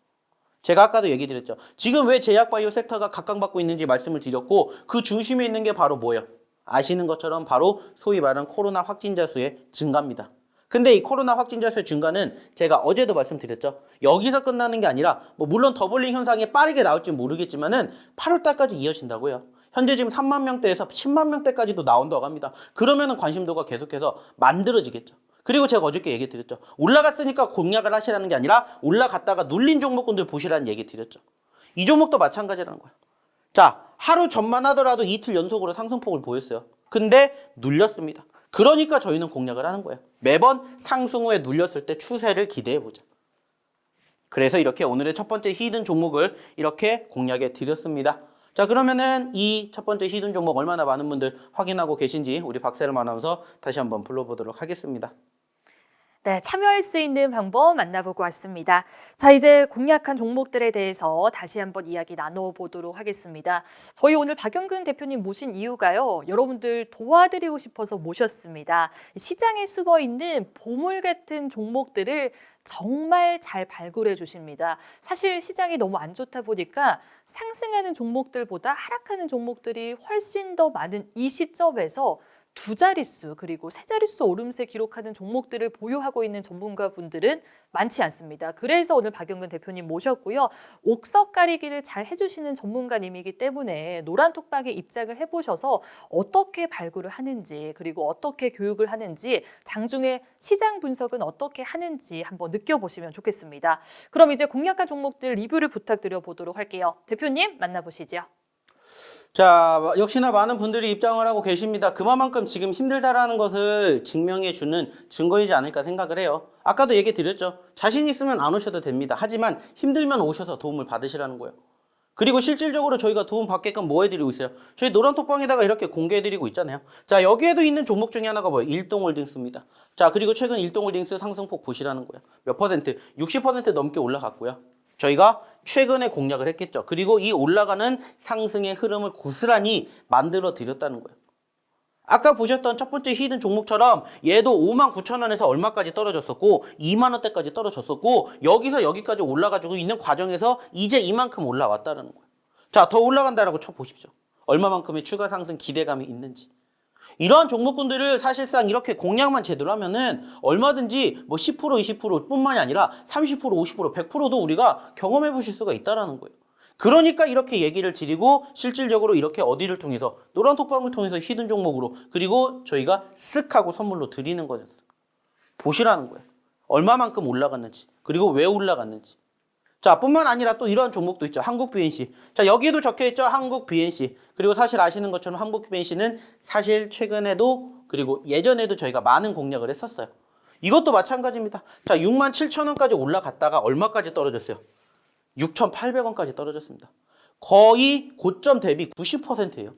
제가 아까도 얘기 드렸죠. 지금 왜 제약바이오 섹터가 각광받고 있는지 말씀을 드렸고 그 중심에 있는 게 바로 뭐예요? 아시는 것처럼 바로 소위 말하는 코로나 확진자 수의 증가입니다. 근데 이 코로나 확진자 수의 증가는 제가 어제도 말씀드렸죠. 여기서 끝나는 게 아니라 물론 더블링 현상이 빠르게 나올지 모르겠지만은 8월 달까지 이어진다고요. 현재 지금 3만 명대에서 10만 명대까지도 나온다고 합니다. 그러면은 관심도가 계속해서 만들어지겠죠. 그리고 제가 어저께 얘기 드렸죠. 올라갔으니까 공략을 하시라는 게 아니라 올라갔다가 눌린 종목군들 보시라는 얘기 드렸죠. 이 종목도 마찬가지라는 거예요. 자, 하루 전만 하더라도 이틀 연속으로 상승폭을 보였어요. 근데 눌렸습니다. 그러니까 저희는 공략을 하는 거예요. 매번 상승 후에 눌렸을 때 추세를 기대해보자. 그래서 이렇게 오늘의 첫 번째 히든 종목을 이렇게 공략해 드렸습니다. 자, 그러면은 이 첫 번째 히든 종목 얼마나 많은 분들 확인하고 계신지 우리 박세롬 아나운서 다시 한번 불러보도록 하겠습니다. 네, 참여할 수 있는 방법 만나보고 왔습니다. 자, 이제 공략한 종목들에 대해서 다시 한번 이야기 나눠보도록 하겠습니다. 저희 오늘 박영근 대표님 모신 이유가요. 여러분들 도와드리고 싶어서 모셨습니다. 시장에 숨어있는 보물 같은 종목들을 정말 잘 발굴해 주십니다. 사실 시장이 너무 안 좋다 보니까 상승하는 종목들보다 하락하는 종목들이 훨씬 더 많은 이 시점에서 두 자릿수 그리고 세 자릿수 오름세 기록하는 종목들을 보유하고 있는 전문가분들은 많지 않습니다. 그래서 오늘 박영근 대표님 모셨고요. 옥석 가리기를 잘 해주시는 전문가님이기 때문에 노란톡방에 입장을 해보셔서 어떻게 발굴을 하는지 그리고 어떻게 교육을 하는지 장중에 시장 분석은 어떻게 하는지 한번 느껴보시면 좋겠습니다. 그럼 이제 공략한 종목들 리뷰를 부탁드려 보도록 할게요. 대표님 만나보시죠. 자, 역시나 많은 분들이 입장을 하고 계십니다. 그만큼 지금 힘들다라는 것을 증명해주는 증거이지 않을까 생각을 해요. 아까도 얘기 드렸죠. 자신 있으면 안 오셔도 됩니다. 하지만 힘들면 오셔서 도움을 받으시라는 거예요. 그리고 실질적으로 저희가 도움 받게끔 뭐 해드리고 있어요? 저희 노란톡방에다가 이렇게 공개해드리고 있잖아요. 자, 여기에도 있는 종목 중에 하나가 뭐예요? 일동홀딩스입니다. 자, 그리고 최근 일동홀딩스 상승폭 보시라는 거예요. 몇 %? 60% 넘게 올라갔고요. 저희가 최근에 공략을 했겠죠. 그리고 이 올라가는 상승의 흐름을 고스란히 만들어 드렸다는 거예요. 아까 보셨던 첫 번째 히든 종목처럼 얘도 59,000원에서 얼마까지 떨어졌었고 2만 원대까지 떨어졌었고 여기서 여기까지 올라가지고 있는 과정에서 이제 이만큼 올라왔다는 거예요. 자, 더 올라간다라고 쳐보십시오. 얼마만큼의 추가 상승 기대감이 있는지. 이러한 종목군들을 사실상 이렇게 공략만 제대로 하면은 얼마든지 뭐 10%, 20%뿐만이 아니라 30%, 50%, 100%도 우리가 경험해 보실 수가 있다는 거예요. 그러니까 이렇게 얘기를 드리고 실질적으로 이렇게 어디를 통해서 노란 톡방을 통해서 히든 종목으로 그리고 저희가 쓱 하고 선물로 드리는 거죠. 보시라는 거예요. 얼마만큼 올라갔는지 그리고 왜 올라갔는지. 자, 뿐만 아니라 또 이러한 종목도 있죠. 한국 BNC. 자, 여기에도 적혀 있죠. 한국 BNC. 그리고 사실 아시는 것처럼 한국 BNC는 사실 최근에도 그리고 예전에도 저희가 많은 공략을 했었어요. 이것도 마찬가지입니다. 자, 67,000원까지 올라갔다가 얼마까지 떨어졌어요? 6,800원까지 떨어졌습니다. 거의 고점 대비 90%예요.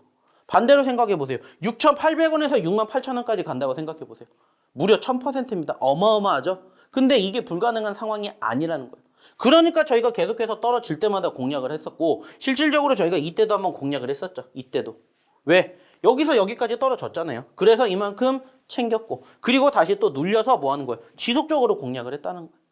반대로 생각해 보세요. 6,800원에서 68,000원까지 간다고 생각해 보세요. 무려 1000%입니다. 어마어마하죠? 근데 이게 불가능한 상황이 아니라는 거예요. 그러니까 저희가 계속해서 떨어질 때마다 공략을 했었고 실질적으로 저희가 이때도 한번 공략을 했었죠. 이때도. 왜? 여기서 여기까지 떨어졌잖아요. 그래서 이만큼 챙겼고 그리고 다시 또 눌려서 뭐 하는 거예요? 지속적으로 공략을 했다는 거예요.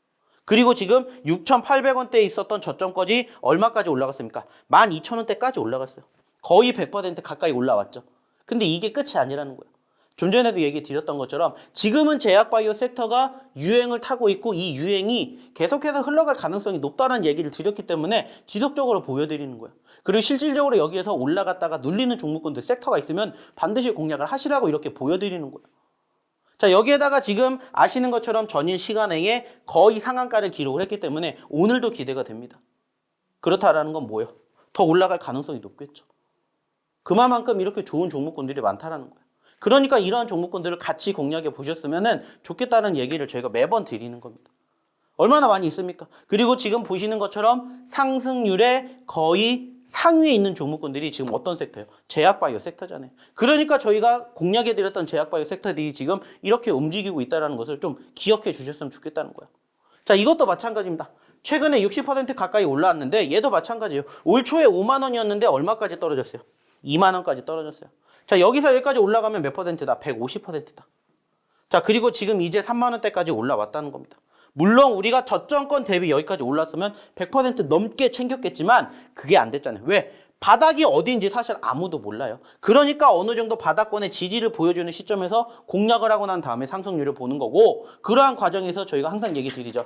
그리고 지금 6,800원대에 있었던 저점까지 얼마까지 올라갔습니까? 12,000원대까지 올라갔어요. 거의 100% 가까이 올라왔죠. 근데 이게 끝이 아니라는 거예요. 좀 전에도 얘기 드렸던 것처럼 지금은 제약바이오 섹터가 유행을 타고 있고 이 유행이 계속해서 흘러갈 가능성이 높다는 얘기를 드렸기 때문에 지속적으로 보여드리는 거예요. 그리고 실질적으로 여기에서 올라갔다가 눌리는 종목군들 섹터가 있으면 반드시 공략을 하시라고 이렇게 보여드리는 거예요. 자, 여기에다가 지금 아시는 것처럼 전일 시간 내에 거의 상한가를 기록을 했기 때문에 오늘도 기대가 됩니다. 그렇다라는 건 뭐예요? 더 올라갈 가능성이 높겠죠. 그만큼 이렇게 좋은 종목군들이 많다라는 거예요. 그러니까 이러한 종목군들을 같이 공략해 보셨으면 좋겠다는 얘기를 저희가 매번 드리는 겁니다. 얼마나 많이 있습니까? 그리고 지금 보시는 것처럼 상승률에 거의 상위에 있는 종목군들이 지금 어떤 섹터예요? 제약바이오 섹터잖아요. 그러니까 저희가 공략해드렸던 제약바이오 섹터들이 지금 이렇게 움직이고 있다는 것을 좀 기억해 주셨으면 좋겠다는 거예요. 자, 이것도 마찬가지입니다. 최근에 60% 가까이 올라왔는데 얘도 마찬가지예요. 올 초에 5만 원이었는데 얼마까지 떨어졌어요? 2만 원까지 떨어졌어요. 자, 여기서 여기까지 올라가면 몇 퍼센트다? 150%다. 자, 그리고 지금 이제 3만 원대까지 올라왔다는 겁니다. 물론 우리가 저점권 대비 여기까지 올랐으면 100% 넘게 챙겼겠지만 그게 안 됐잖아요. 왜? 바닥이 어디인지 사실 아무도 몰라요. 그러니까 어느 정도 바닥권의 지지를 보여주는 시점에서 공략을 하고 난 다음에 상승률을 보는 거고 그러한 과정에서 저희가 항상 얘기 드리죠.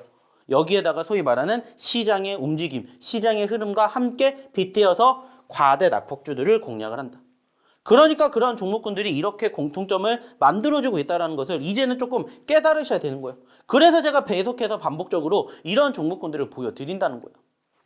여기에다가 소위 말하는 시장의 움직임, 시장의 흐름과 함께 빗대어서 과대 낙폭주들을 공략을 한다. 그러니까 그런 종목군들이 이렇게 공통점을 만들어주고 있다는 것을 이제는 조금 깨달으셔야 되는 거예요. 그래서 제가 계속해서 반복적으로 이런 종목군들을 보여드린다는 거예요.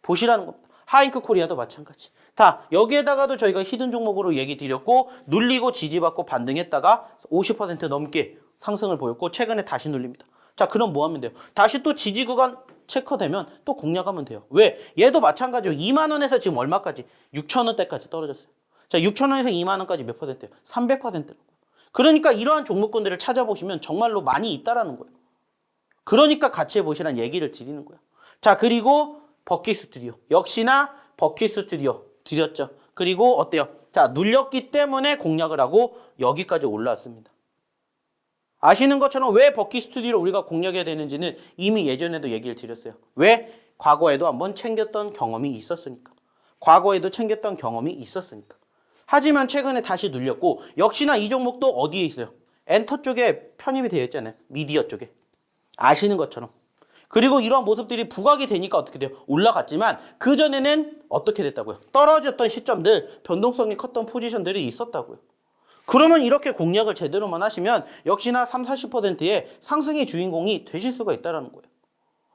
보시라는 겁니다. 하잉크 코리아도 마찬가지. 다 여기에다가도 저희가 히든 종목으로 얘기 드렸고 눌리고 지지받고 반등했다가 50% 넘게 상승을 보였고 최근에 다시 눌립니다. 자, 그럼 뭐 하면 돼요? 다시 또 지지 구간 체크되면 또 공략하면 돼요. 왜? 얘도 마찬가지로 2만 원에서 지금 얼마까지? 6천 원대까지 떨어졌어요. 자, 6천 원에서 2만 원까지 몇 퍼센트예요? 300%라고. 그러니까 이러한 종목군들을 찾아보시면 정말로 많이 있다라는 거예요. 그러니까 같이 해보시라는 얘기를 드리는 거예요. 자, 그리고 버킷 스튜디오. 역시나 버킷 스튜디오 드렸죠. 그리고 어때요? 자, 눌렸기 때문에 공략을 하고 여기까지 올라왔습니다. 아시는 것처럼 왜 버킷 스튜디오를 우리가 공략해야 되는지는 이미 예전에도 얘기를 드렸어요. 왜? 과거에도 한번 챙겼던 경험이 있었으니까. 과거에도 챙겼던 경험이 있었으니까. 하지만 최근에 다시 눌렸고 역시나 이 종목도 어디에 있어요? 엔터 쪽에 편입이 되어 있잖아요. 미디어 쪽에. 아시는 것처럼. 그리고 이러한 모습들이 부각이 되니까 어떻게 돼요? 올라갔지만 그전에는 어떻게 됐다고요? 떨어졌던 시점들, 변동성이 컸던 포지션들이 있었다고요. 그러면 이렇게 공략을 제대로만 하시면 역시나 30-40%의 상승의 주인공이 되실 수가 있다는 거예요.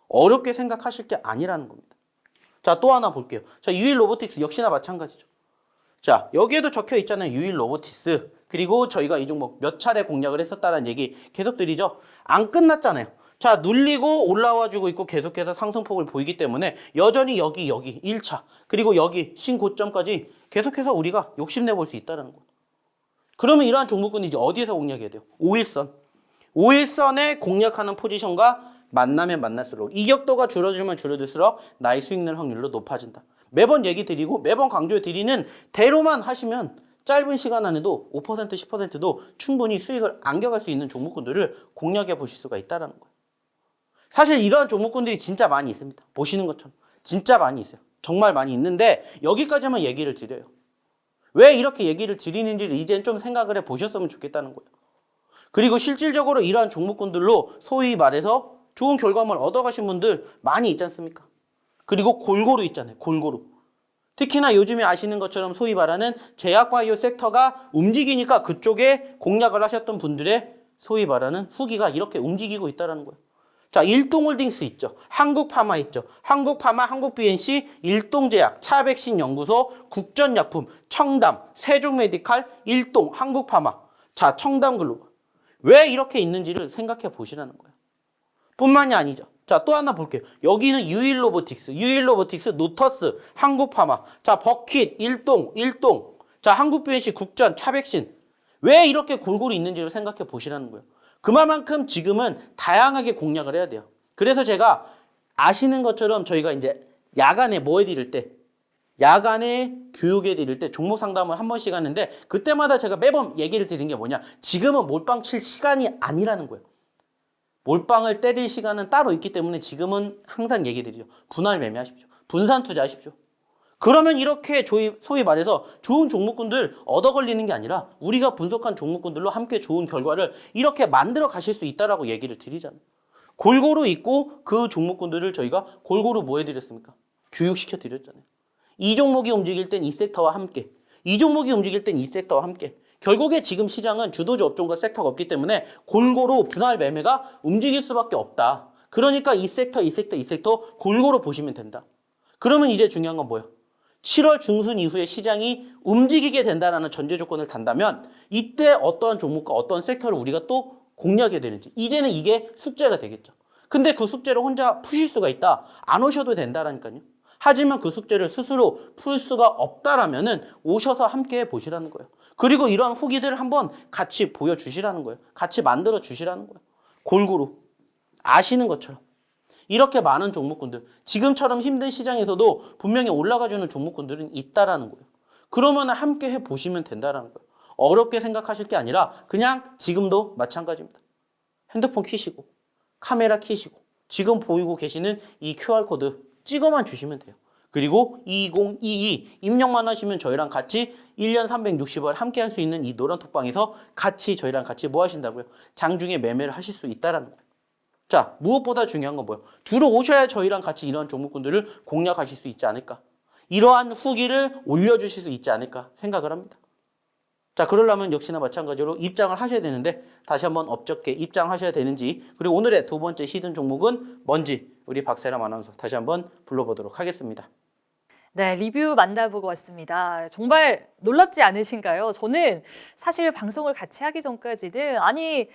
어렵게 생각하실 게 아니라는 겁니다. 자, 또 하나 볼게요. 자, 유일 로보틱스 역시나 마찬가지죠. 자, 여기에도 적혀 있잖아요. 유일 로보틱스. 그리고 저희가 이 종목 몇 차례 공략을 했었다는 얘기 계속 드리죠. 안 끝났잖아요. 자, 눌리고 올라와주고 있고 계속해서 상승폭을 보이기 때문에 여전히 여기 1차 그리고 여기 신고점까지 계속해서 우리가 욕심내볼 수 있다는 거예요. 그러면 이러한 종목군이 이제 어디에서 공략해야 돼요? 5일선. 5일선에 공략하는 포지션과 만나면 만날수록 이격도가 줄어들면 줄어들수록 나의 수익 낼 확률도 높아진다. 매번 얘기 드리고 매번 강조해 드리는 대로만 하시면 짧은 시간 안에도 5%, 10%도 충분히 수익을 안겨갈 수 있는 종목군들을 공략해 보실 수가 있다는 거예요. 사실 이러한 종목군들이 진짜 많이 있습니다. 보시는 것처럼 진짜 많이 있어요. 정말 많이 있는데 여기까지만 얘기를 드려요. 왜 이렇게 얘기를 드리는지를 이젠 좀 생각을 해 보셨으면 좋겠다는 거예요. 그리고 실질적으로 이러한 종목군들로 소위 말해서 좋은 결과물 얻어가신 분들 많이 있지 않습니까? 그리고 골고루 있잖아요. 골고루. 특히나 요즘에 아시는 것처럼 소위 말하는 제약바이오 섹터가 움직이니까 그쪽에 공략을 하셨던 분들의 소위 말하는 후기가 이렇게 움직이고 있다는 거예요. 자, 일동홀딩스 있죠. 한국파마 있죠. 한국파마, 한국BNC, 일동제약, 차백신연구소, 국전약품, 청담, 세종메디칼, 일동, 한국파마. 자, 청담글로벌. 왜 이렇게 있는지를 생각해 보시라는 거예요. 뿐만이 아니죠. 자, 또 하나 볼게요. 여기는 유일로보틱스, 노터스, 한국파마. 자, 버킷, 일동. 자, 한국BNC, 국전, 차백신. 왜 이렇게 골고루 있는지를 생각해 보시라는 거예요. 그만큼 지금은 다양하게 공략을 해야 돼요. 그래서 제가 아시는 것처럼 저희가 이제 야간에 뭐 해드릴 때, 야간에 교육해드릴 때 종목 상담을 한 번씩 하는데 그때마다 제가 매번 얘기를 드린 게 뭐냐. 지금은 몰빵 칠 시간이 아니라는 거예요. 몰빵을 때릴 시간은 따로 있기 때문에 지금은 항상 얘기 드리죠. 분할 매매하십시오. 분산 투자하십시오. 그러면 이렇게 소위 말해서 좋은 종목군들 얻어 걸리는 게 아니라 우리가 분석한 종목군들로 함께 좋은 결과를 이렇게 만들어 가실 수 있다라고 얘기를 드리잖아요. 골고루 있고 그 종목군들을 저희가 골고루 뭐 해드렸습니까? 교육시켜 드렸잖아요. 이 종목이 움직일 땐 이 섹터와 함께, 이 종목이 움직일 땐 이 섹터와 함께. 결국에 지금 시장은 주도주 업종과 섹터가 없기 때문에 골고루 분할 매매가 움직일 수밖에 없다. 그러니까 이 섹터 골고루 보시면 된다. 그러면 이제 중요한 건 뭐예요? 7월 중순 이후에 시장이 움직이게 된다는 전제 조건을 단다면 이때 어떠한 종목과 어떤 섹터를 우리가 또 공략해야 되는지 이제는 이게 숙제가 되겠죠. 근데 그 숙제를 혼자 푸실 수가 있다. 안 오셔도 된다라니까요. 하지만 그 숙제를 스스로 풀 수가 없다라면은 오셔서 함께 보시라는 거예요. 그리고 이러한 후기들을 한번 같이 보여주시라는 거예요. 같이 만들어 주시라는 거예요. 골고루 아시는 것처럼. 이렇게 많은 종목군들, 지금처럼 힘든 시장에서도 분명히 올라가주는 종목군들은 있다라는 거예요. 그러면 함께 해보시면 된다라는 거예요. 어렵게 생각하실 게 아니라 그냥 지금도 마찬가지입니다. 핸드폰 켜시고 카메라 켜시고 지금 보이고 계시는 이 QR코드 찍어만 주시면 돼요. 그리고 2022 입력만 하시면 저희랑 같이 1년 360일 함께 할 수 있는 이 노란톡방에서 같이 저희랑 같이 뭐 하신다고요? 장중에 매매를 하실 수 있다라는 거예요. 자, 무엇보다 중요한 건 뭐예요? 들어오셔야 저희랑 같이 이런 종목군들을 공략하실 수 있지 않을까? 이러한 후기를 올려주실 수 있지 않을까 생각을 합니다. 자, 그러려면 역시나 마찬가지로 입장을 하셔야 되는데 다시 한번 업적게 입장하셔야 되는지 그리고 오늘의 두 번째 히든 종목은 뭔지 우리 박세람 아나운서 다시 한번 불러보도록 하겠습니다. 네, 리뷰 만나보고 왔습니다. 정말 놀랍지 않으신가요? 저는 사실 방송을 같이 하기 전까지는 아니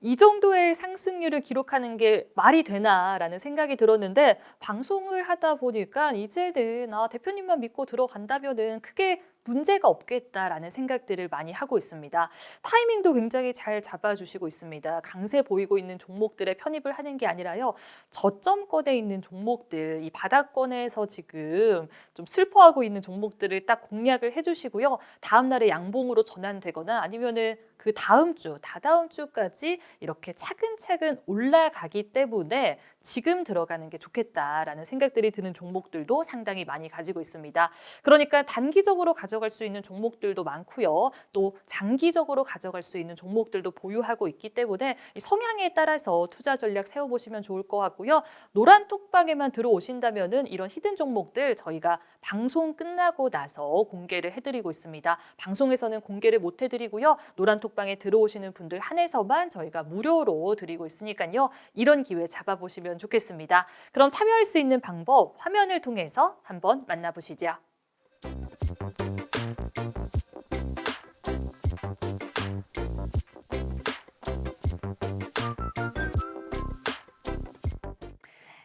이 정도의 상승률을 기록하는 게 말이 되나라는 생각이 들었는데 방송을 하다 보니까 이제는 대표님만 믿고 들어간다면은 크게 문제가 없겠다라는 생각들을 많이 하고 있습니다. 타이밍도 굉장히 잘 잡아주시고 있습니다. 강세 보이고 있는 종목들에 편입을 하는 게 아니라요. 저점권에 있는 종목들, 이 바닥권에서 지금 좀 슬퍼하고 있는 종목들을 딱 공략을 해주시고요. 다음 날에 양봉으로 전환되거나 아니면은 그 다음 주, 다다음 주까지 이렇게 차근차근 올라가기 때문에 지금 들어가는 게 좋겠다라는 생각들이 드는 종목들도 상당히 많이 가지고 있습니다. 그러니까 단기적으로 가져갈 수 있는 종목들도 많고요. 또 장기적으로 가져갈 수 있는 종목들도 보유하고 있기 때문에 이 성향에 따라서 투자 전략 세워보시면 좋을 것 같고요. 노란 톡방에만 들어오신다면은 이런 히든 종목들 저희가 방송 끝나고 나서 공개를 해드리고 있습니다. 방송에서는 공개를 못 해드리고요. 노란 톡방에 들어오시는 분들 한해서만 저희가 무료로 드리고 있으니까요. 이런 기회 잡아보시면 좋겠습니다. 그럼 참여할 수 있는 방법 화면을 통해서 한번 만나보시죠.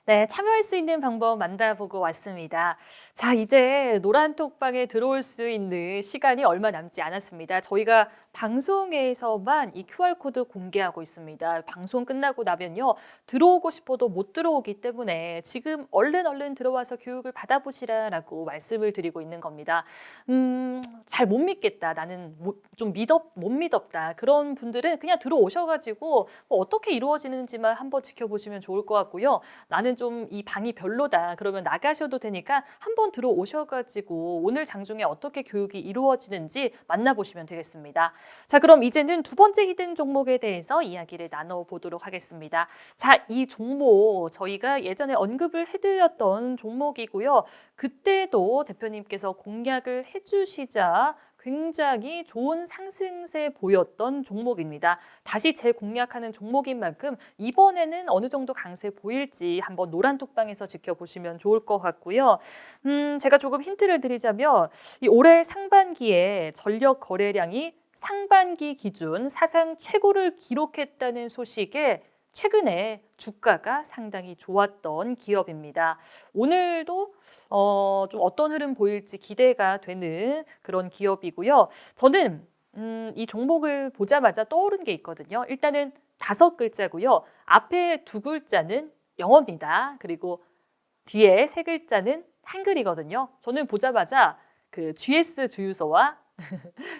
네, 참여할 수 있는 방법 만나보고 왔습니다. 자, 이제 노란톡방에 들어올 수 있는 시간이 얼마 남지 않았습니다. 저희가 방송에서만 이 QR코드 공개하고 있습니다. 방송 끝나고 나면요. 들어오고 싶어도 못 들어오기 때문에 지금 얼른 들어와서 교육을 받아보시라라고 말씀을 드리고 있는 겁니다. 잘 못 믿겠다. 나는 좀 못 믿었다. 그런 분들은 그냥 들어오셔가지고 뭐 어떻게 이루어지는지만 한번 지켜보시면 좋을 것 같고요. 나는 좀 이 방이 별로다. 그러면 나가셔도 되니까 한번 들어오셔가지고 오늘 장중에 어떻게 교육이 이루어지는지 만나보시면 되겠습니다. 자, 그럼 이제는 두 번째 히든 종목에 대해서 이야기를 나눠보도록 하겠습니다. 자, 이 종목 저희가 예전에 언급을 해드렸던 종목이고요. 그때도 대표님께서 공략을 해주시자 굉장히 좋은 상승세 보였던 종목입니다. 다시 재공략하는 종목인 만큼 이번에는 어느 정도 강세 보일지 한번 노란톡방에서 지켜보시면 좋을 것 같고요. 제가 조금 힌트를 드리자면 이 올해 상반기에 전력 거래량이 상반기 기준 사상 최고를 기록했다는 소식에 최근에 주가가 상당히 좋았던 기업입니다. 오늘도 좀 어떤 흐름 보일지 기대가 되는 그런 기업이고요. 저는 이 종목을 보자마자 떠오른 게 있거든요. 일단은 5글자고요. 앞에 2글자는 영어입니다. 그리고 뒤에 3글자는 한글이거든요. 저는 보자마자 그 GS 주유소와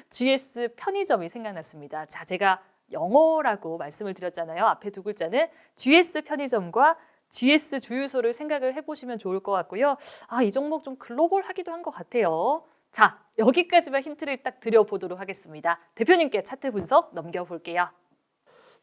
GS 편의점이 생각났습니다. 자, 제가 영어라고 말씀을 드렸잖아요. 앞에 2글자는 GS 편의점과 GS 주유소를 생각을 해보시면 좋을 것 같고요. 아, 이 종목 좀 글로벌하기도 한 것 같아요. 자, 여기까지만 힌트를 딱 드려보도록 하겠습니다. 대표님께 차트 분석 넘겨볼게요.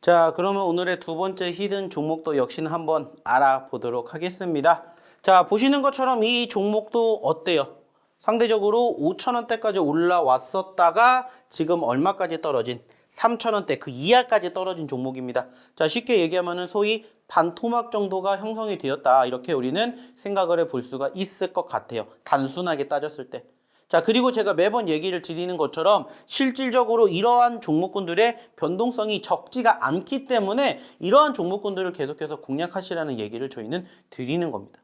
자, 그러면 오늘의 두 번째 히든 종목도 역시나 한번 알아보도록 하겠습니다. 자, 보시는 것처럼 이 종목도 어때요? 상대적으로 5,000원대까지 올라왔었다가 지금 얼마까지 떨어진 3,000원대 그 이하까지 떨어진 종목입니다. 자, 쉽게 얘기하면 소위 반토막 정도가 형성이 되었다. 이렇게 우리는 생각을 해볼 수가 있을 것 같아요. 단순하게 따졌을 때. 자, 그리고 제가 매번 얘기를 드리는 것처럼 실질적으로 이러한 종목군들의 변동성이 적지가 않기 때문에 이러한 종목군들을 계속해서 공략하시라는 얘기를 저희는 드리는 겁니다.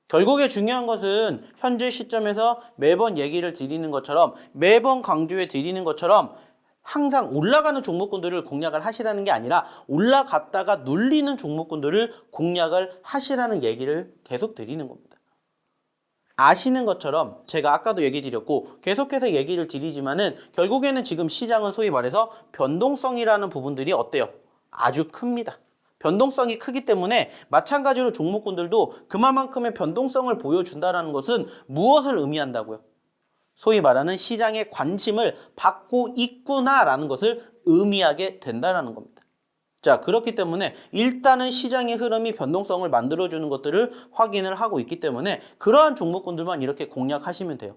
결국에 중요한 것은 현재 시점에서 매번 얘기를 드리는 것처럼 매번 강조해 드리는 것처럼 항상 올라가는 종목군들을 공략을 하시라는 게 아니라 올라갔다가 눌리는 종목군들을 공략을 하시라는 얘기를 계속 드리는 겁니다. 아시는 것처럼 제가 아까도 얘기 드렸고 계속해서 얘기를 드리지만은 결국에는 지금 시장은 소위 말해서 변동성이라는 부분들이 어때요? 아주 큽니다. 변동성이 크기 때문에 마찬가지로 종목군들도 그만큼의 변동성을 보여준다는 것은 무엇을 의미한다고요? 소위 말하는 시장의 관심을 받고 있구나라는 것을 의미하게 된다는 겁니다. 자, 그렇기 때문에 일단은 시장의 흐름이 변동성을 만들어주는 것들을 확인을 하고 있기 때문에 그러한 종목군들만 이렇게 공략하시면 돼요.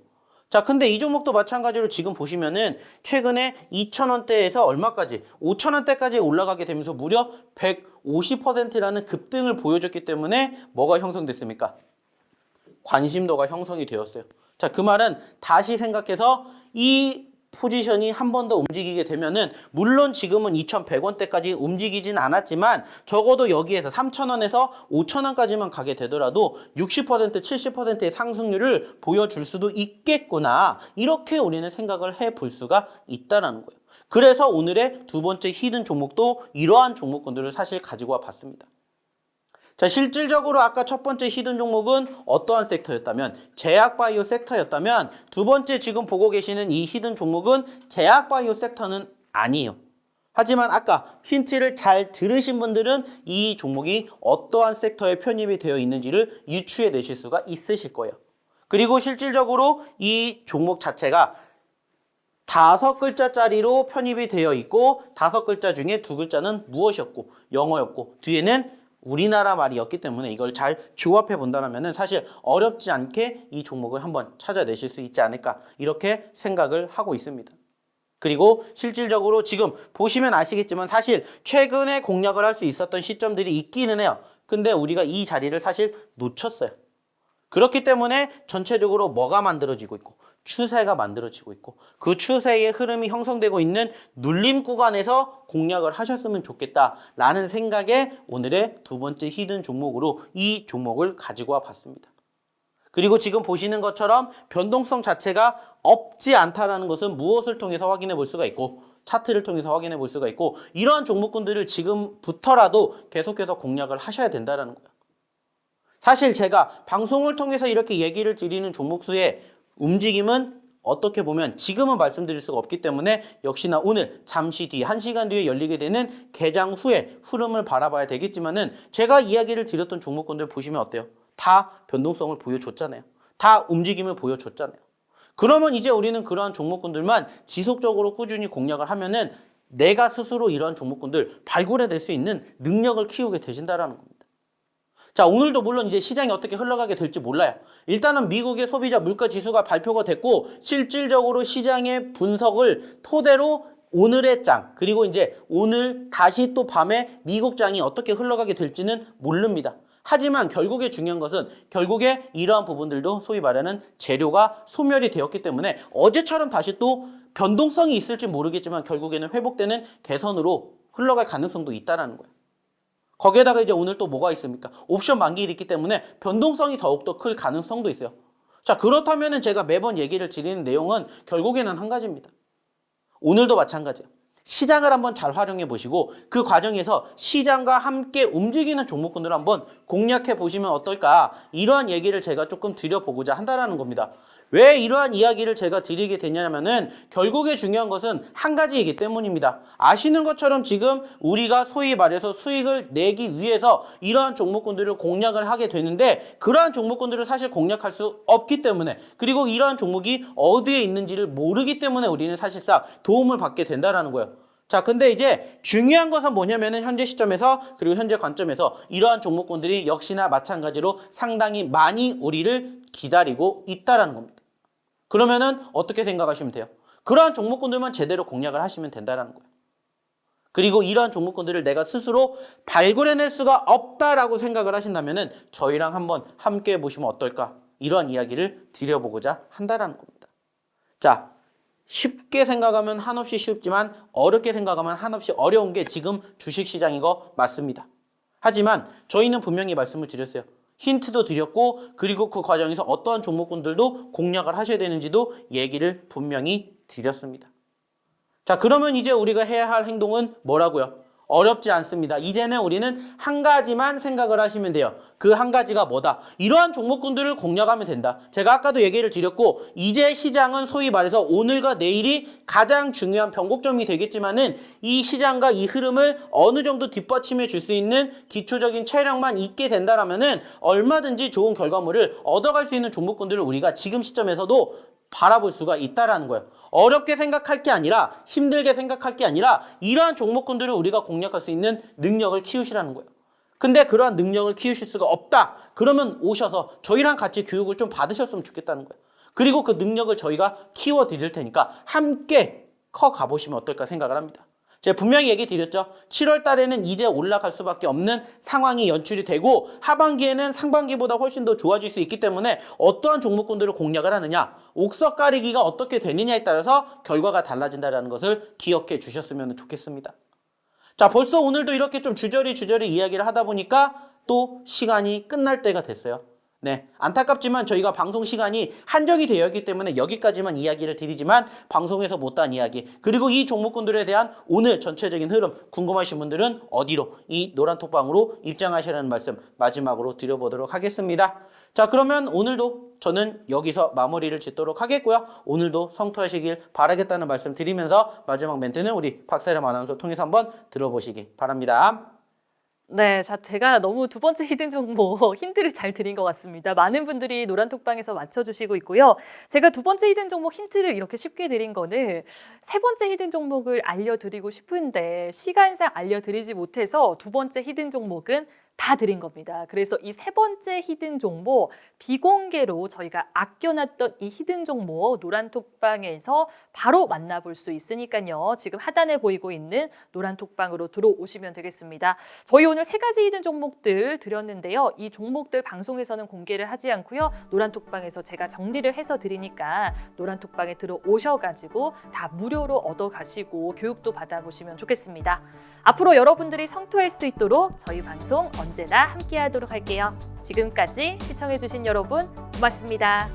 자, 근데 이 종목도 마찬가지로 지금 보시면은 최근에 2,000원대에서 얼마까지? 5,000원대까지 올라가게 되면서 무려 150%라는 급등을 보여줬기 때문에 뭐가 형성됐습니까? 관심도가 형성이 되었어요. 자, 그 말은 다시 생각해서 이 포지션이 한 번 더 움직이게 되면은 물론 지금은 2,100원대까지 움직이진 않았지만 적어도 여기에서 3,000원에서 5,000원까지만 가게 되더라도 60%, 70%의 상승률을 보여줄 수도 있겠구나. 이렇게 우리는 생각을 해볼 수가 있다는 거예요. 그래서 오늘의 두 번째 히든 종목도 이러한 종목군들을 사실 가지고 와 봤습니다. 자, 실질적으로 아까 첫 번째 히든 종목은 어떠한 섹터였다면 제약바이오 섹터였다면 두 번째 지금 보고 계시는 이 히든 종목은 제약바이오 섹터는 아니에요. 하지만 아까 힌트를 잘 들으신 분들은 이 종목이 어떠한 섹터에 편입이 되어 있는지를 유추해 내실 수가 있으실 거예요. 그리고 실질적으로 이 종목 자체가 5글자짜리로 편입이 되어 있고 5글자 중에 2글자는 무엇이었고 영어였고 뒤에는 우리나라 말이었기 때문에 이걸 잘 조합해 본다면 사실 어렵지 않게 이 종목을 한번 찾아내실 수 있지 않을까 이렇게 생각을 하고 있습니다. 그리고 실질적으로 지금 보시면 아시겠지만 사실 최근에 공략을 할 수 있었던 시점들이 있기는 해요. 근데 우리가 이 자리를 사실 놓쳤어요. 그렇기 때문에 전체적으로 뭐가 만들어지고 있고 추세가 만들어지고 있고 그 추세의 흐름이 형성되고 있는 눌림 구간에서 공략을 하셨으면 좋겠다라는 생각에 오늘의 두 번째 히든 종목으로 이 종목을 가지고 와 봤습니다. 그리고 지금 보시는 것처럼 변동성 자체가 없지 않다라는 것은 무엇을 통해서 확인해 볼 수가 있고 차트를 통해서 확인해 볼 수가 있고 이러한 종목군들을 지금부터라도 계속해서 공략을 하셔야 된다는 거예요. 사실 제가 방송을 통해서 이렇게 얘기를 드리는 종목수의 움직임은 어떻게 보면 지금은 말씀드릴 수가 없기 때문에 역시나 오늘 잠시 뒤 1시간 뒤에 열리게 되는 개장 후에 흐름을 바라봐야 되겠지만은 제가 이야기를 드렸던 종목군들 보시면 어때요? 다 변동성을 보여줬잖아요. 다 움직임을 보여줬잖아요. 그러면 이제 우리는 그러한 종목군들만 지속적으로 꾸준히 공략을 하면은 내가 스스로 이러한 종목군들 발굴해낼 수 있는 능력을 키우게 되신다라는 겁니다. 자, 오늘도 물론 이제 시장이 어떻게 흘러가게 될지 몰라요. 일단은 미국의 소비자 물가 지수가 발표가 됐고 실질적으로 시장의 분석을 토대로 오늘의 장 그리고 이제 오늘 다시 또 밤에 미국 장이 어떻게 흘러가게 될지는 모릅니다. 하지만 결국에 중요한 것은 결국에 이러한 부분들도 소위 말하는 재료가 소멸이 되었기 때문에 어제처럼 다시 또 변동성이 있을지 모르겠지만 결국에는 회복되는 개선으로 흘러갈 가능성도 있다는 거예요. 거기에다가 이제 오늘 또 뭐가 있습니까? 옵션 만기일이 있기 때문에 변동성이 더욱더 클 가능성도 있어요. 자, 그렇다면은 제가 매번 얘기를 드리는 내용은 결국에는 한 가지입니다. 오늘도 마찬가지예요. 시장을 한번 잘 활용해 보시고 그 과정에서 시장과 함께 움직이는 종목군들을 한번 공략해 보시면 어떨까 이러한 얘기를 제가 조금 드려보고자 한다는 겁니다. 왜 이러한 이야기를 제가 드리게 되냐면은 결국에 중요한 것은 한 가지이기 때문입니다. 아시는 것처럼 지금 우리가 소위 말해서 수익을 내기 위해서 이러한 종목군들을 공략을 하게 되는데 그러한 종목군들을 사실 공략할 수 없기 때문에 그리고 이러한 종목이 어디에 있는지를 모르기 때문에 우리는 사실상 도움을 받게 된다는 거예요. 자, 근데 이제 중요한 것은 뭐냐면은 현재 시점에서 그리고 현재 관점에서 이러한 종목군들이 역시나 마찬가지로 상당히 많이 우리를 기다리고 있다라는 겁니다. 그러면은 어떻게 생각하시면 돼요? 그러한 종목군들만 제대로 공략을 하시면 된다는 거예요. 그리고 이러한 종목군들을 내가 스스로 발굴해낼 수가 없다라고 생각을 하신다면은 저희랑 한번 함께 보시면 어떨까? 이러한 이야기를 드려보고자 한다는 겁니다. 자, 쉽게 생각하면 한없이 쉽지만 어렵게 생각하면 한없이 어려운 게 지금 주식시장인 거 맞습니다. 하지만 저희는 분명히 말씀을 드렸어요. 힌트도 드렸고 그리고 그 과정에서 어떠한 종목군들도 공략을 하셔야 되는지도 얘기를 분명히 드렸습니다. 자, 그러면 이제 우리가 해야 할 행동은 뭐라고요? 어렵지 않습니다. 이제는 우리는 한 가지만 생각을 하시면 돼요. 그 한 가지가 뭐다? 이러한 종목군들을 공략하면 된다. 제가 아까도 얘기를 드렸고 이제 시장은 소위 말해서 오늘과 내일이 가장 중요한 변곡점이 되겠지만은 이 시장과 이 흐름을 어느 정도 뒷받침해 줄 수 있는 기초적인 체력만 있게 된다라면은 얼마든지 좋은 결과물을 얻어갈 수 있는 종목군들을 우리가 지금 시점에서도 바라볼 수가 있다라는 거예요. 어렵게 생각할 게 아니라 힘들게 생각할 게 아니라 이러한 종목군들을 우리가 공략할 수 있는 능력을 키우시라는 거예요. 근데 그러한 능력을 키우실 수가 없다. 그러면 오셔서 저희랑 같이 교육을 좀 받으셨으면 좋겠다는 거예요. 그리고 그 능력을 저희가 키워드릴 테니까 함께 커 가보시면 어떨까 생각을 합니다. 제가 분명히 얘기 드렸죠. 7월 달에는 이제 올라갈 수밖에 없는 상황이 연출이 되고 하반기에는 상반기보다 훨씬 더 좋아질 수 있기 때문에 어떠한 종목군들을 공략을 하느냐 옥석 가리기가 어떻게 되느냐에 따라서 결과가 달라진다는 것을 기억해 주셨으면 좋겠습니다. 자, 벌써 오늘도 이렇게 좀 주저리 이야기를 하다 보니까 또 시간이 끝날 때가 됐어요. 네, 안타깝지만 저희가 방송 시간이 한정이 되어 있기 때문에 여기까지만 이야기를 드리지만 방송에서 못한 이야기 그리고 이 종목군들에 대한 오늘 전체적인 흐름 궁금하신 분들은 어디로 이 노란톡방으로 입장하시라는 말씀 마지막으로 드려보도록 하겠습니다. 자, 그러면 오늘도 저는 여기서 마무리를 짓도록 하겠고요. 오늘도 성투하시길 바라겠다는 말씀 드리면서 마지막 멘트는 우리 박세람 아나운서 통해서 한번 들어보시기 바랍니다. 네, 자, 제가 너무 두 번째 히든 정보 힌트를 잘 드린 것 같습니다. 많은 분들이 노란톡방에서 맞춰주시고 있고요. 제가 두 번째 히든 종목 힌트를 이렇게 쉽게 드린 거는 세 번째 히든 종목을 알려드리고 싶은데 시간상 알려드리지 못해서 두 번째 히든 종목은 다 드린 겁니다. 그래서 이 세 번째 히든 종목 비공개로 저희가 아껴놨던 이 히든 종목 노란톡방에서 바로 만나볼 수 있으니까요. 지금 하단에 보이고 있는 노란톡방으로 들어오시면 되겠습니다. 저희 오늘 세 가지 히든 종목들 드렸는데요. 이 종목들 방송에서는 공개를 하지 않고요. 노란톡방에서 제가 정리를 해서 드리니까 노란톡방에 들어오셔가지고 다 무료로 얻어가시고 교육도 받아보시면 좋겠습니다. 앞으로 여러분들이 성토할 수 있도록 저희 방송 언제나 함께하도록 할게요. 지금까지 시청해주신 여러분 고맙습니다.